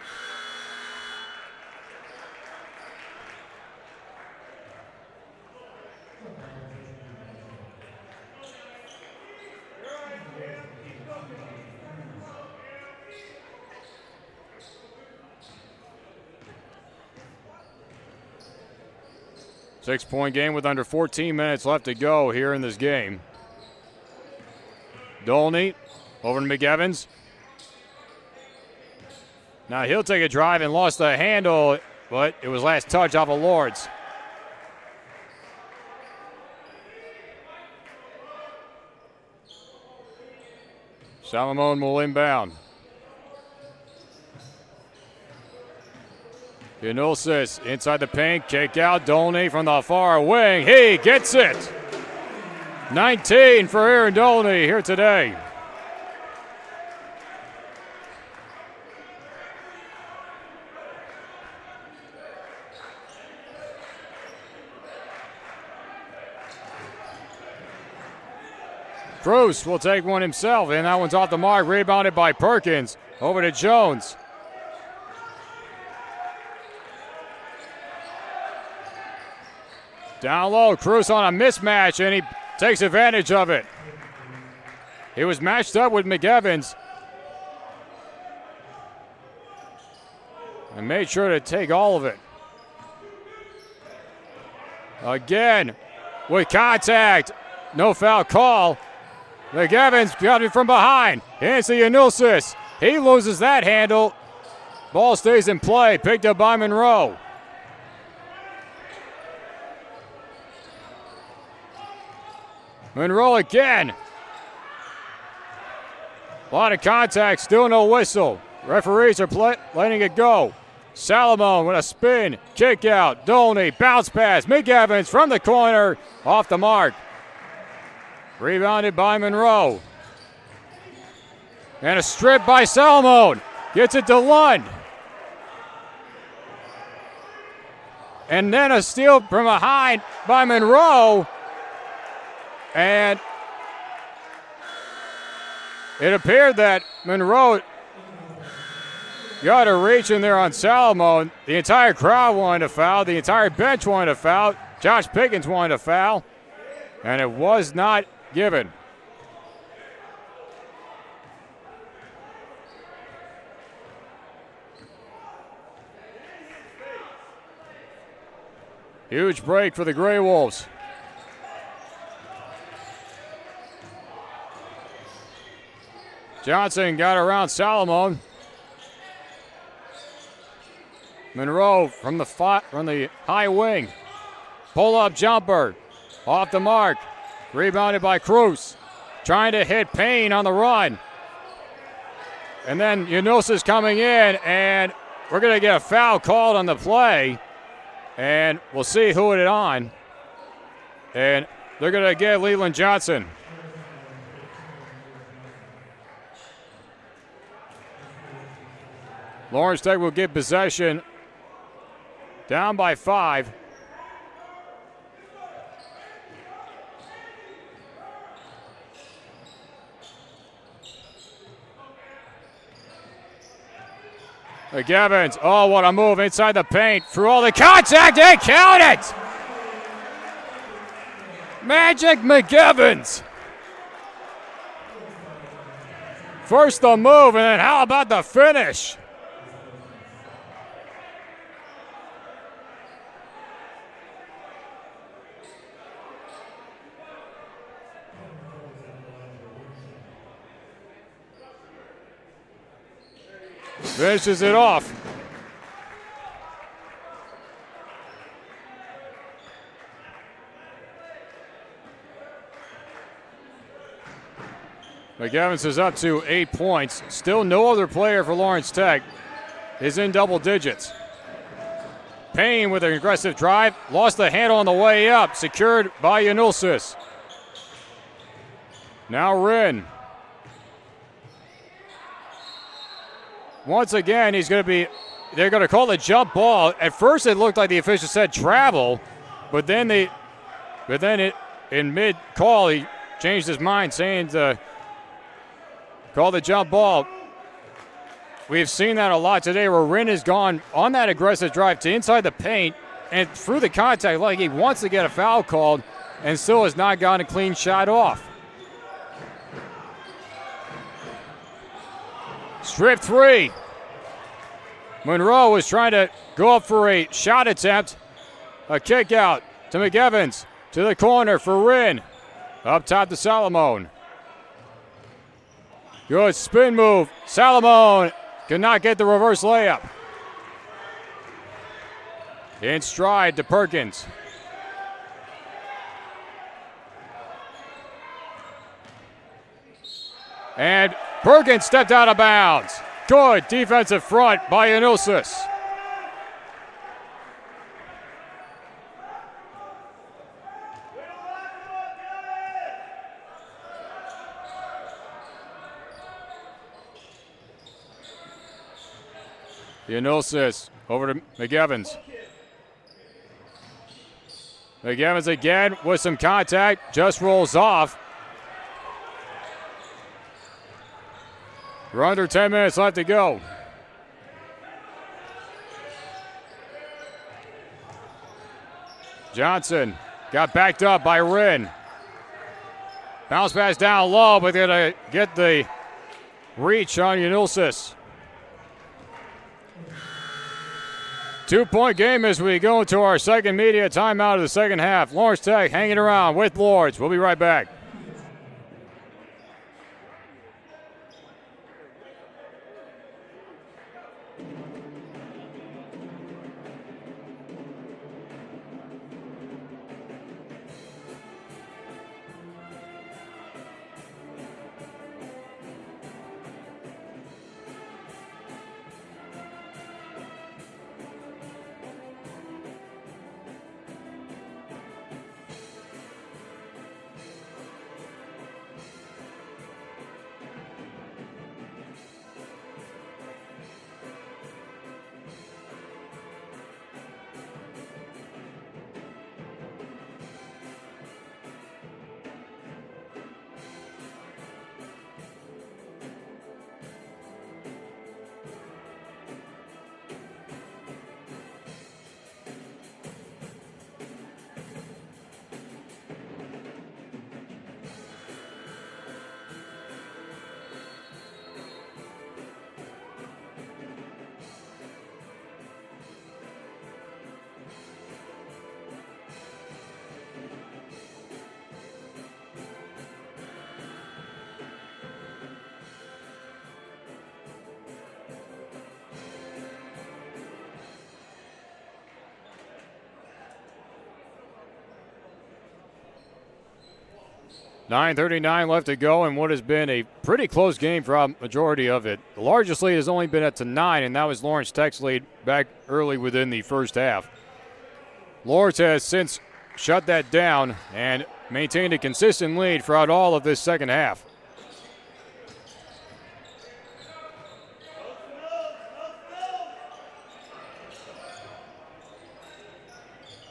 Six-point game with under 14 minutes left to go here in this game. Dolney over to McEvans. Now he'll take a drive and lost the handle, but it was last touch off of Lourdes. Salomon will inbound. Yanulsis inside the paint, kick out. Dolney from the far wing. He gets it. 19 for Aaron Dolney here today. Cruz will take one himself, and that one's off the mark. Rebounded by Perkins. Over to Jones. Down low, Cruz on a mismatch, and he takes advantage of it. He was matched up with McEvans and made sure to take all of it. Again, with contact, no foul call. McEvans got it from behind. Hands to Yanulsis. He loses that handle. Ball stays in play, picked up by Monroe. Monroe again. A lot of contact, still no whistle. Referees are letting it go. Salomon with a spin, kick out. Dolney, bounce pass. McEvans from the corner, off the mark. Rebounded by Monroe. And a strip by Salomon. Gets it to Lund. And then a steal from behind by Monroe. And it appeared that Monroe got a reach in there on Salomon. The entire crowd wanted to foul. The entire bench wanted to foul. Josh Pickens wanted to foul. And it was not given. Huge break for the Grey Wolves. Johnson got around Salomon. Monroe from the high wing. Pull-up jumper. Off the mark. Rebounded by Cruz. Trying to hit Payne on the run. And then Yunusa's coming in, and we're going to get a foul called on the play. And we'll see who it is on. And they're going to get Leland Johnson. Lawrence Tech will get possession. Down by 5. McEvans, oh, what a move inside the paint. Through all the contact, they count it! Magic McEvans. First the move, and then how about the finish? Finishes it off. McEvans is up to 8 points. Still no other player for Lawrence Tech is in double digits. Payne with an aggressive drive. Lost the handle on the way up. Secured by Yanulsis. Now Wren. Once again, they're going to call the jump ball. At first, it looked like the official said travel, but then in mid-call, he changed his mind, saying to call the jump ball. We've seen that a lot today where Wren has gone on that aggressive drive to inside the paint and through the contact like he wants to get a foul called and still has not gotten a clean shot off. Strip 3. Monroe was trying to go up for a shot attempt. A kick out to McEvans. To the corner for Wren. Up top to Salomon. Good spin move. Salomon could not get the reverse layup. In stride to Perkins. And Perkins stepped out of bounds. Good defensive front by Yanulsis. Yanulsis over to McEvans. McEvans again with some contact, just rolls off. We're under 10 minutes left to go. Johnson got backed up by Wren. Bounce pass down low, but they're going to get the reach on Yanulsis. 2-point game as we go into our second media timeout of the second half. Lawrence Tech hanging around with Lourdes. We'll be right back. 9:39 left to go in what has been a pretty close game for a majority of it. The largest lead has only been at to 9, and that was Lawrence Tech's lead back early within the first half. Lourdes has since shut that down and maintained a consistent lead throughout all of this second half.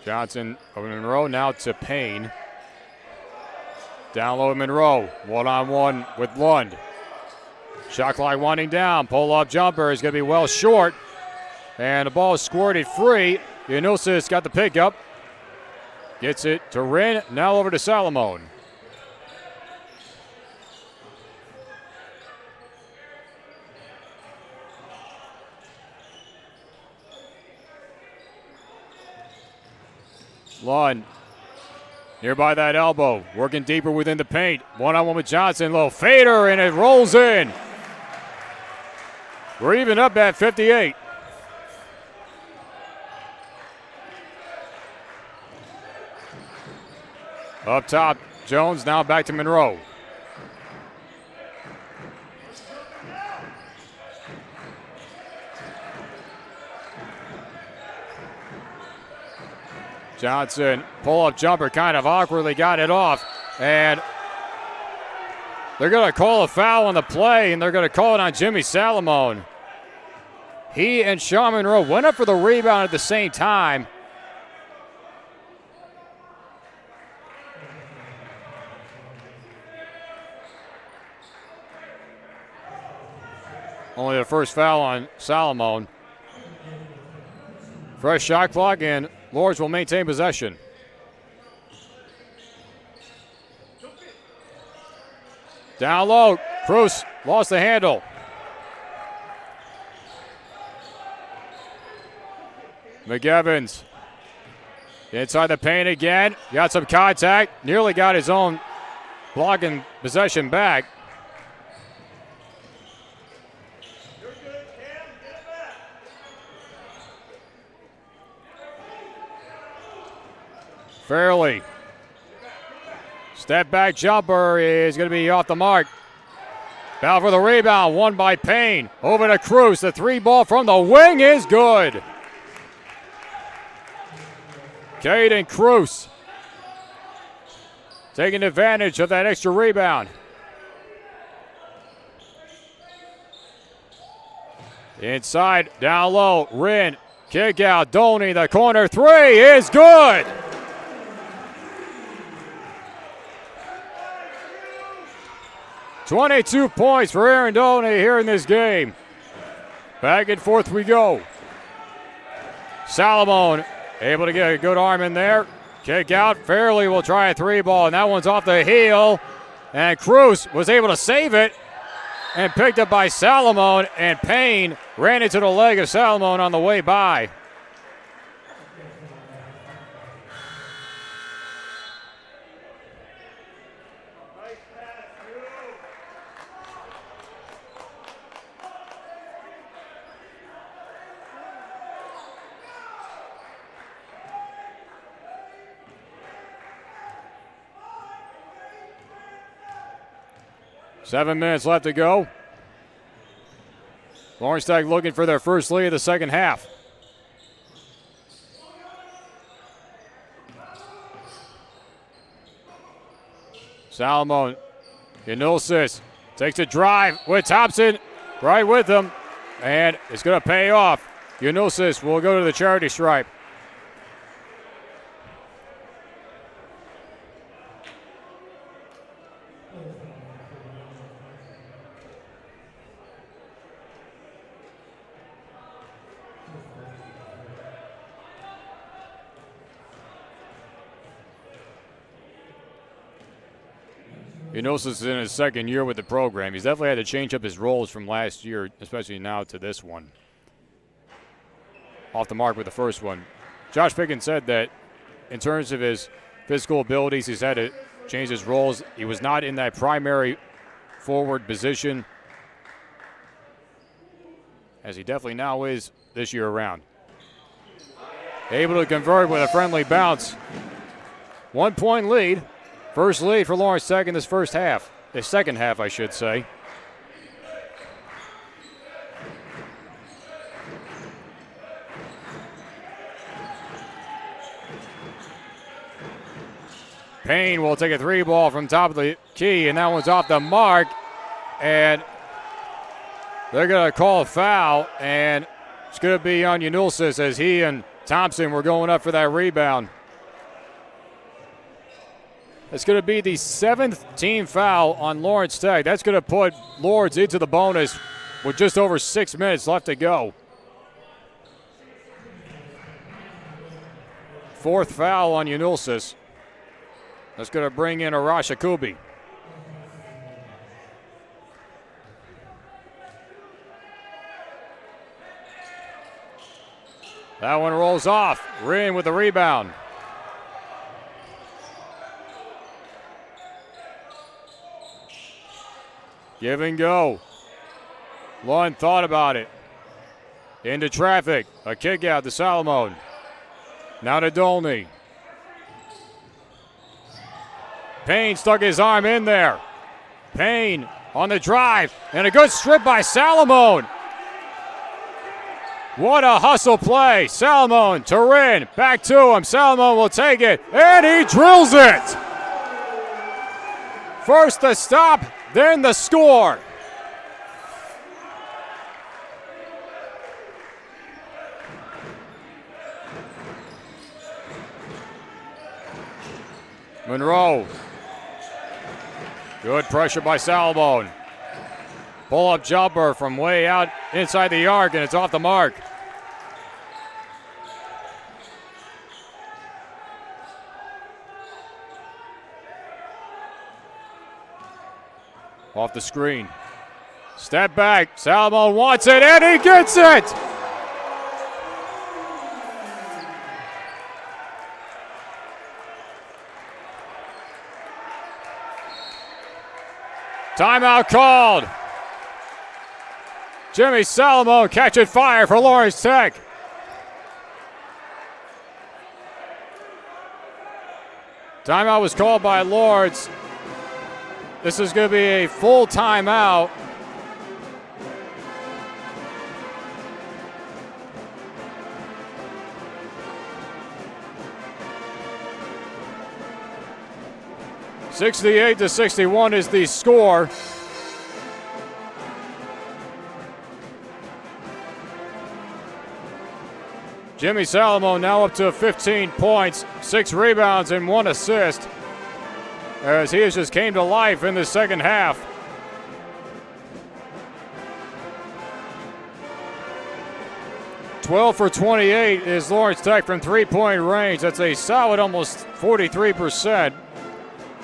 Johnson over Monroe, now to Payne. Down low to Monroe, one-on-one with Lund. Shot clock winding down, pull-up jumper is going to be well short. And the ball is squirted free. Yanusis got the pickup. Gets it to Rin, now over to Salamone. Lund nearby that elbow, working deeper within the paint. One-on-one with Johnson, low fader, and it rolls in. We're even up at 58. Up top, Jones now back to Monroe. Johnson, pull-up jumper, kind of awkwardly got it off, and they're going to call a foul on the play, and they're going to call it on Jimmy Salamone. He and Sean Monroe went up for the rebound at the same time. Only the first foul on Salamone. Fresh shot clock, and Lourdes will maintain possession. Down low, Cruz lost the handle. McEvans inside the paint again. Got some contact. Nearly got his own block and possession back. Fairley. Step back jumper is going to be off the mark. Battle for the rebound, won by Payne. Over to Cruz. The three ball from the wing is good. Caden Cruz taking advantage of that extra rebound. Inside, down low, Rin, kick out, Doney, the corner three is good. .22 points for Aaron Doney here in this game. Back and forth we go. Salamone able to get a good arm in there. Kick out. Fairley will try a three ball, and that one's off the heel. And Cruz was able to save it and picked up by Salamone, and Payne ran into the leg of Salamone on the way by. Seven minutes left to go. Lawrence Tech looking for their first lead of the second half. Salamone, Yanusis takes a drive with Thompson right with him, and it's going to pay off. Yanusis will go to the charity stripe. Yanusis is in his second year with the program. He's definitely had to change up his roles from last year, especially now to this one. Off the mark with the first one. Josh Pickens said that in terms of his physical abilities, he's had to change his roles. He was not in that primary forward position, as he definitely now is this year around. Able to convert with a friendly bounce. 1 point lead First lead for Lawrence Tech in this first half. The second half, I should say. Payne will take a three ball from top of the key, and that one's off the mark. And they're going to call a foul, and it's going to be on Yanulsis as he and Thompson were going up for that rebound. It's going to be the 7th team foul on Lawrence Tech. That's going to put Lourdes into the bonus with just over 6 minutes left to go. 4th foul on Yanulsis. That's going to bring in Arash Akubi. That one rolls off. Rin with the rebound. Give and go. Lund thought about it. Into traffic. A kick out to Salomon. Now to Dolney. Payne stuck his arm in there. Payne on the drive. And a good strip by Salomon. What a hustle play. Salomon to Rin. Back to him. Salomon will take it. And he drills it. First the stop, then the score. Monroe. Good pressure by Salomon. Pull-up jumper from way out inside the arc, and it's off the mark. Off the screen. Step back. Salomon wants it, and he gets it! Timeout called. Jimmy Salomon catching fire for Lawrence Tech. Timeout was called by Lourdes. This is going to be a full timeout. (68-61) is the score. Jimmy Salomon now up to 15 points, 6 rebounds, and 1 assist, as he has just came to life in the second half. (12 for 28) is Lawrence Tech from three-point range. That's a solid almost 43%.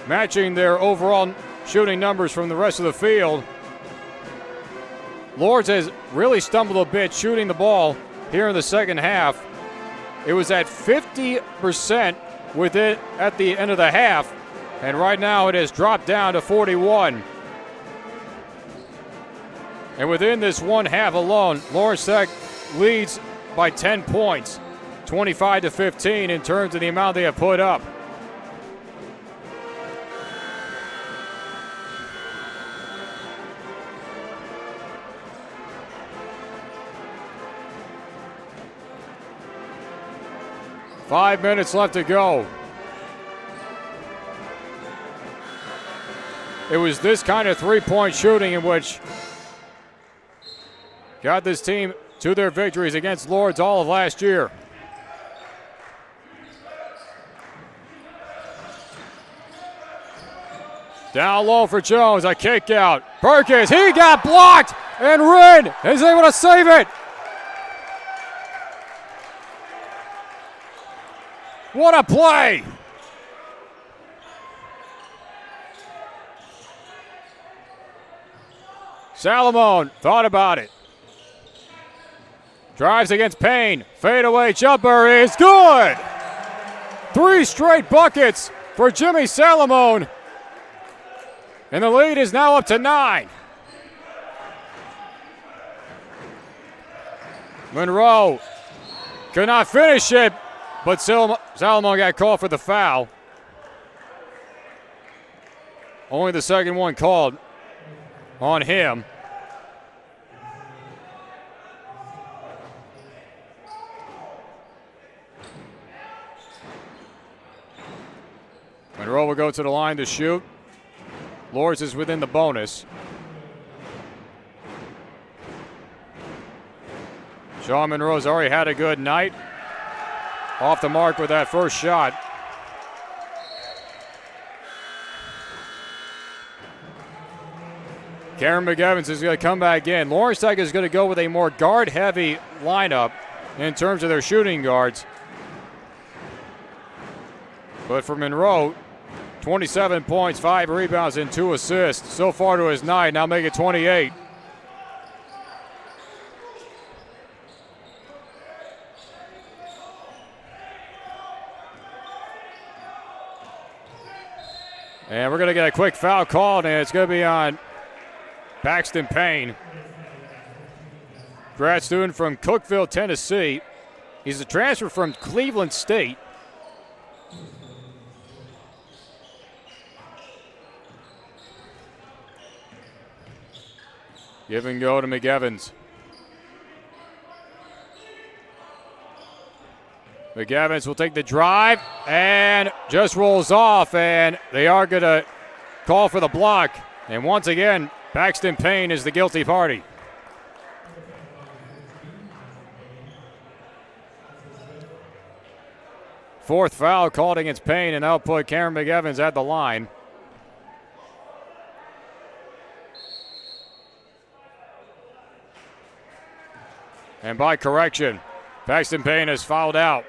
Matching their overall shooting numbers from the rest of the field. Lourdes has really stumbled a bit shooting the ball here in the second half. It was at 50% with it at the end of the half, and right now it has dropped down to 41. And within this one half alone, Lawrence Tech leads by 10 points, 25-15 in terms of the amount they have put up. Five minutes left to go. It was this kind of three-point shooting in which got this team to their victories against Lourdes all of last year. Down low for Jones, a kick out. Perkins, he got blocked, and Rin is able to save it. What a play! Salomon thought about it. Drives against Payne. Fadeaway jumper is good! 3 straight buckets for Jimmy Salomon. And the lead is now up to 9. Monroe could not finish it, but Salomon got called for the foul. Only the second one called on him. Monroe will go to the line to shoot. Lourdes is within the bonus. Sean Monroe's already had a good night. Off the mark with that first shot. Cameron McEvans is going to come back in. Lawrence Tech is going to go with a more guard-heavy lineup in terms of their shooting guards. But for Monroe, 27 points, 5 rebounds, and 2 assists so far to his night. Now make it 28. And we're going to get a quick foul called, and it's going to be on Paxton Payne. Grad student from Cookeville, Tennessee. He's a transfer from Cleveland State. Give and go to McEvans. McEvans will take the drive and just rolls off, and they are going to call for the block. And once again, Paxton Payne is the guilty party. Fourth foul called against Payne, and that'll put Cameron McEvans at the line. And by correction, Paxton Payne has fouled out.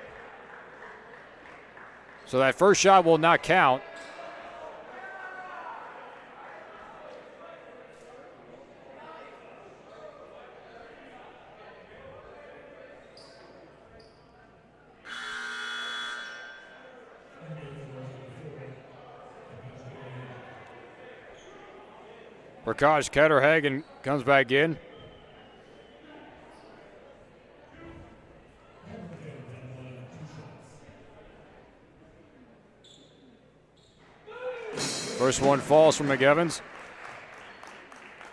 So that first shot will not count. Prakash Ketterhagen comes back in. First one falls from McEvans.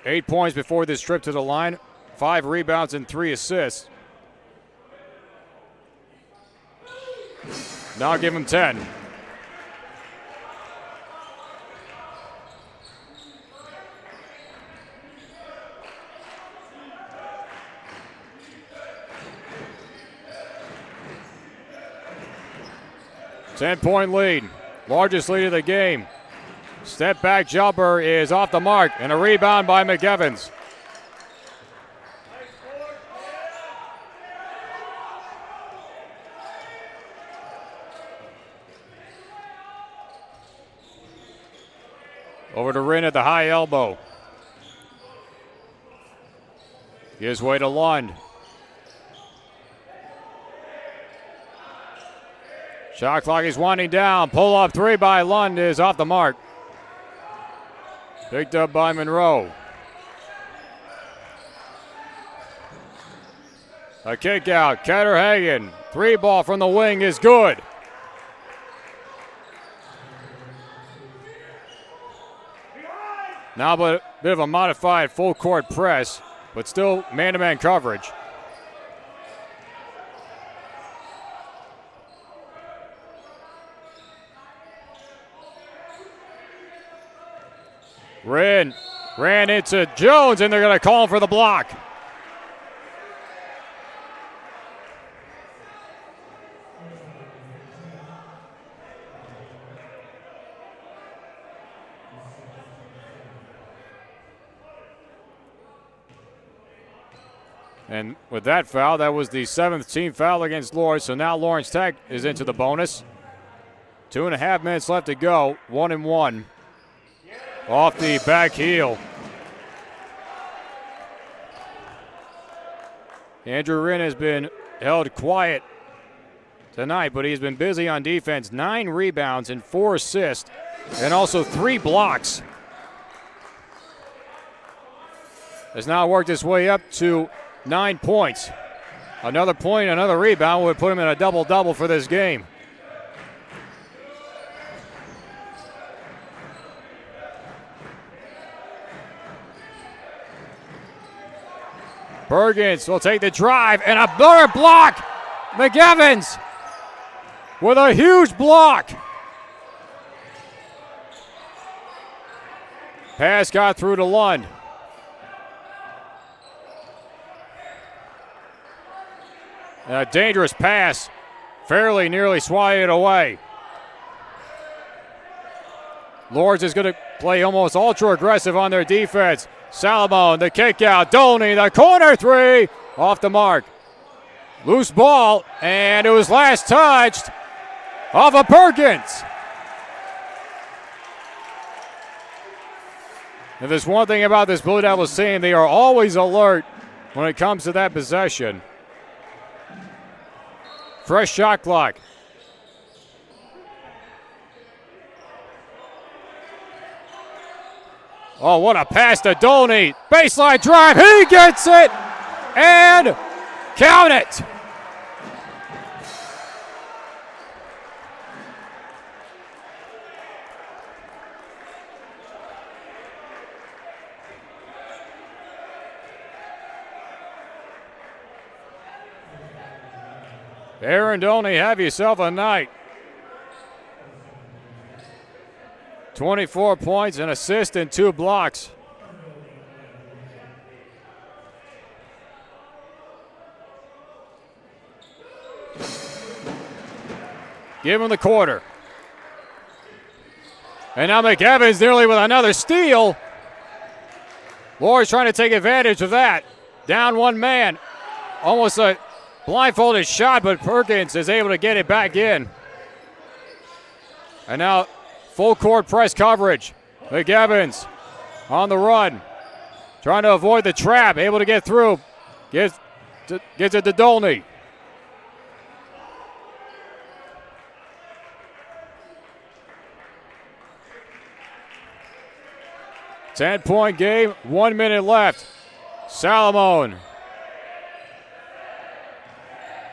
8 points before this trip to the line. 5 rebounds and 3 assists. Now give him 10. Ten-point lead. Largest lead of the game. Step back jumper is off the mark, and a rebound by McEvans. Over to Rin at the high elbow. Gives way to Lund. Shot clock is winding down. Pull up three by Lund is off the mark. Picked up by Monroe. A kick out. Ketterhagen. 3 ball from the wing is good. Now a bit of a modified full court press, but still man-to-man coverage. Ran into Jones, and they're going to call him for the block. And with that foul, that was the 7th team foul against Lourdes. So now Lawrence Tech is into the bonus. 2.5 minutes left to go. 1-1. Off the back heel. Andrew Wren has been held quiet tonight, but he's been busy on defense. 9 rebounds and 4 assists, and also 3 blocks. Has now worked his way up to 9 points. Another point, another rebound would put him in a double-double for this game. Bergens will take the drive, and another block. McEvans with a huge block. Pass got through to Lund. A dangerous pass. Fairly nearly swatted it away. Lourdes is going to play almost ultra aggressive on their defense. Salomon, the kick out. Doney, the corner three. Off the mark. Loose ball, and it was last touched off of Perkins. If there's one thing about this Blue Devils team, they are always alert when it comes to that possession. Fresh shot clock. Oh, what a pass to Doney. Baseline drive. He gets it. And count it. Aaron Doney, have yourself a night. 24 points, an assist, and 2 blocks. Give him the quarter. And now McEvans nearly with another steal. Lourdes trying to take advantage of that. Down one man. Almost a blindfolded shot, but Perkins is able to get it back in. And now full court press coverage. McEvans on the run. Trying to avoid the trap. Able to get through. Gets it to Doney. Ten-point game, 1 minute left. Salomon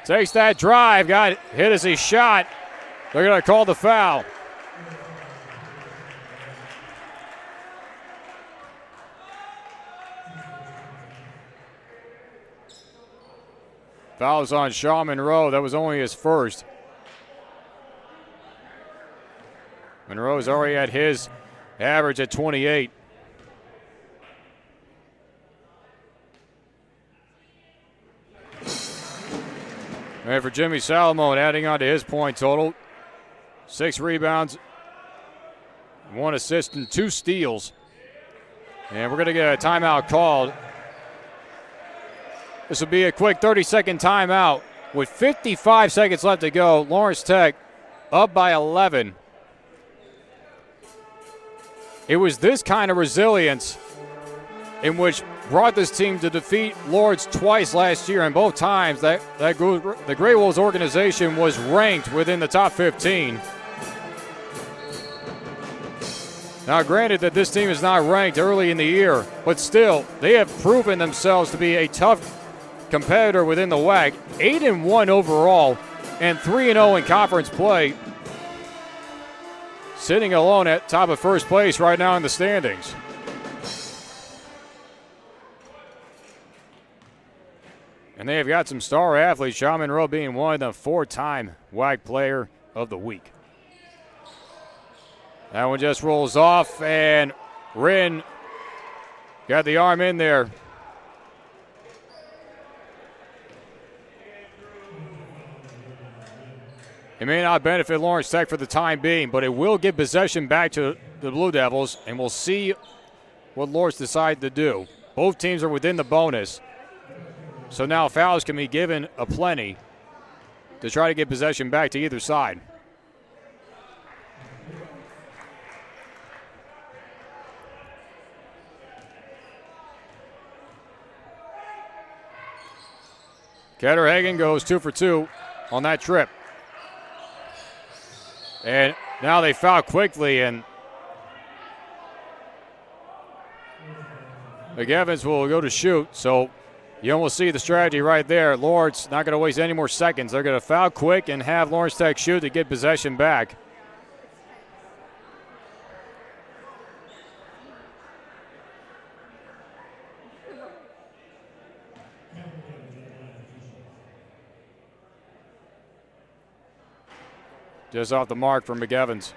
takes that drive, got hit as he shot. They're going to call the foul. Fouls on Shaw Monroe. That was only his first. Monroe's already at his average at 28. And for Jimmy Salomon, adding on to his point total, 6 rebounds, 1 assist, and 2 steals. And we're going to get a timeout called. This will be a quick 30-second timeout. With 55 seconds left to go, Lawrence Tech up by 11. It was this kind of resilience in which brought this team to defeat Lourdes twice last year, and both times the Grey Wolves organization was ranked within the top 15. Now, granted that this team is not ranked early in the year, but still, they have proven themselves to be a tough competitor within the WAC. 8-1 overall and 3-0 in conference play. Sitting alone at top of first place right now in the standings. And they have got some star athletes, Shaw Monroe being one of them, 4-time WAC Player of the Week. That one just rolls off, and Wren got the arm in there. It may not benefit Lawrence Tech for the time being, but it will give possession back to the Blue Devils, and we'll see what Lourdes decide to do. Both teams are within the bonus. So now fouls can be given aplenty to try to get possession back to either side. Ketterhagen goes 2 for 2 on that trip. And now they foul quickly, and McEvans will go to shoot, so you almost see the strategy right there. Lourdes not going to waste any more seconds. They're going to foul quick and have Lawrence Tech shoot to get possession back. Just off the mark for McEvans.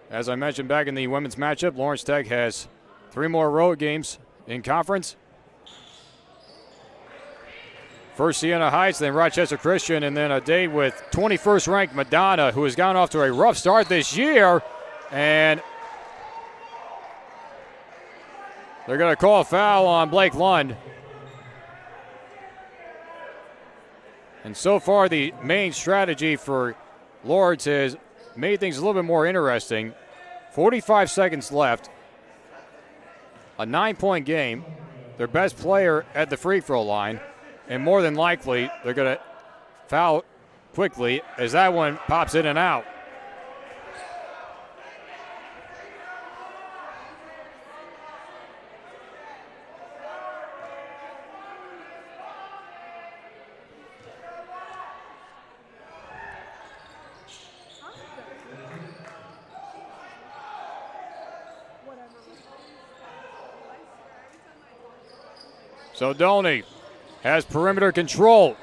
As I mentioned back in the women's matchup, Lawrence Tech has 3 more road games in conference. First Siena Heights, then Rochester Christian, and then a day with 21st ranked Madonna, who has gone off to a rough start this year. And they're going to call a foul on Blake Lund. And so far, the main strategy for Lourdes has made things a little bit more interesting. 45 seconds left. A 9-point game. Their best player at the free throw line. And more than likely, they're going to foul quickly as that one pops in and out. So Dolney has perimeter control.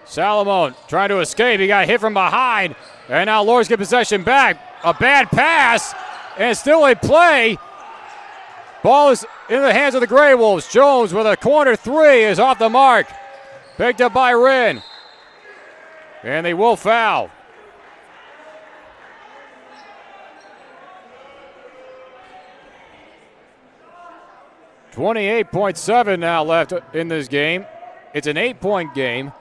Salomon trying to escape. He got hit from behind. And now Lourdes get possession back. A bad pass. And still a play. Ball is in the hands of the Grey Wolves. Jones with a corner 3 is off the mark. Picked up by Wren. And they will foul. .7 now left in this game. It's an 8-point game.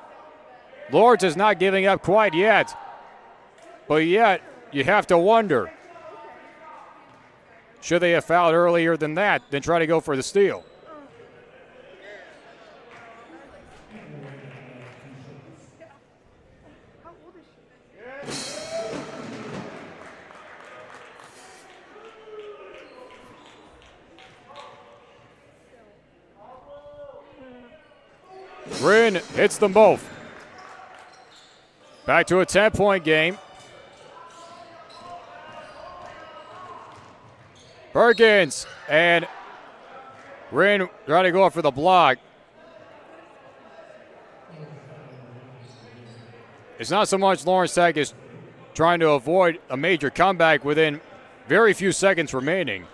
Lourdes is not giving up quite yet. But yet, you have to wonder, should they have fouled earlier than that, then try to go for the steal? Wren hits them both. Back to a 10-point game. Perkins and Wren trying to go for the block. It's not so much Lawrence Tech is trying to avoid a major comeback within very few seconds remaining,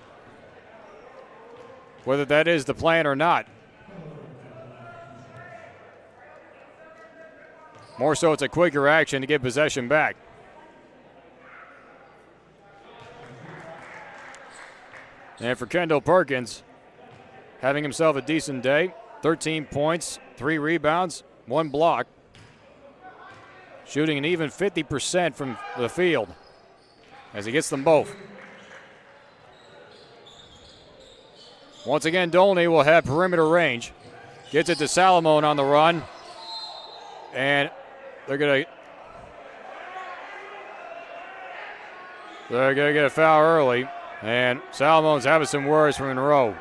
whether that is the plan or not. More so, it's a quicker action to get possession back. And for Kendall Perkins, having himself a decent day, 13 points, 3 rebounds, 1 block. Shooting an even 50% from the field as he gets them both. Once again, Dolney will have perimeter range. Gets it to Salomon on the run. And they're gonna get a foul early, and Salomon's having some words from Monroe.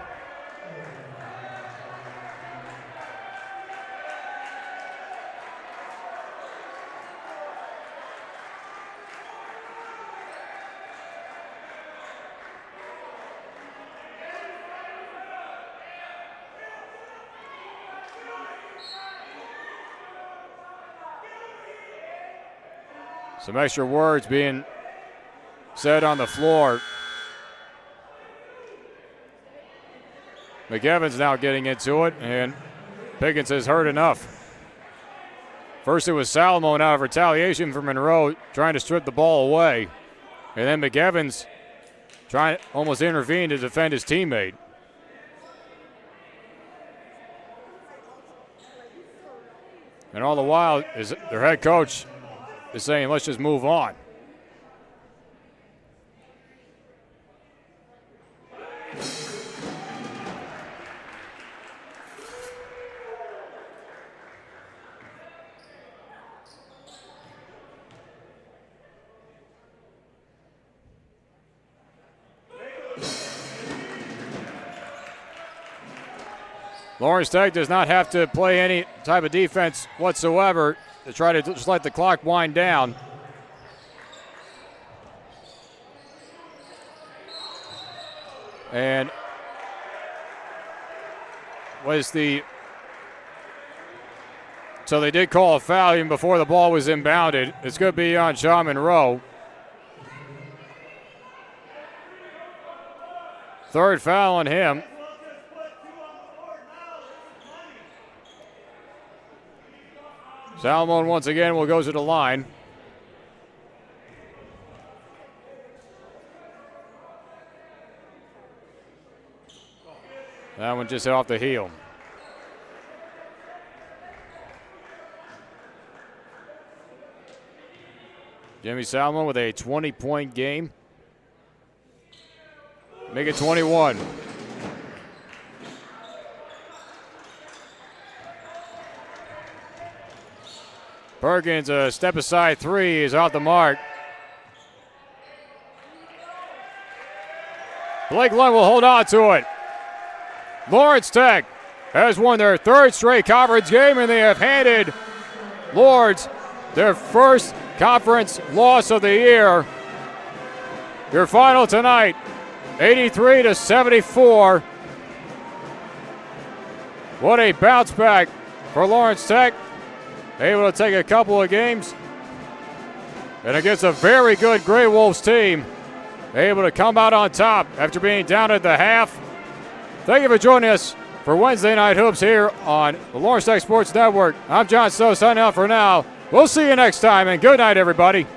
Some extra words being said on the floor. McEvans now getting into it, and Pickens has heard enough. First it was Salomon out of retaliation for Monroe, trying to strip the ball away. And then McEvans trying to almost intervene to defend his teammate. And all the while, their head coach is saying, let's just move on. Lawrence Tech does not have to play any type of defense whatsoever to try to just let the clock wind down. And was the So they did call a foul even before the ball was inbounded. It's going to be on Sean Monroe. Third foul on him. Salmon once again will go to the line. That one just hit off the heel. Jimmy Salmon with a 20-point game. Make it 21. Perkins, a step aside three, is off the mark. Blake Lund will hold on to it. Lawrence Tech has won their third straight conference game, and they have handed Lourdes their first conference loss of the year. Your final tonight, 83-74. What a bounce back for Lawrence Tech. Able to take a couple of games, and against a very good Grey Wolves team, able to come out on top after being down at the half. Thank you for joining us for Wednesday Night Hoops here on the Lawrence Tech Sports Network. I'm John Stowe signing out for now. We'll see you next time, and good night, everybody.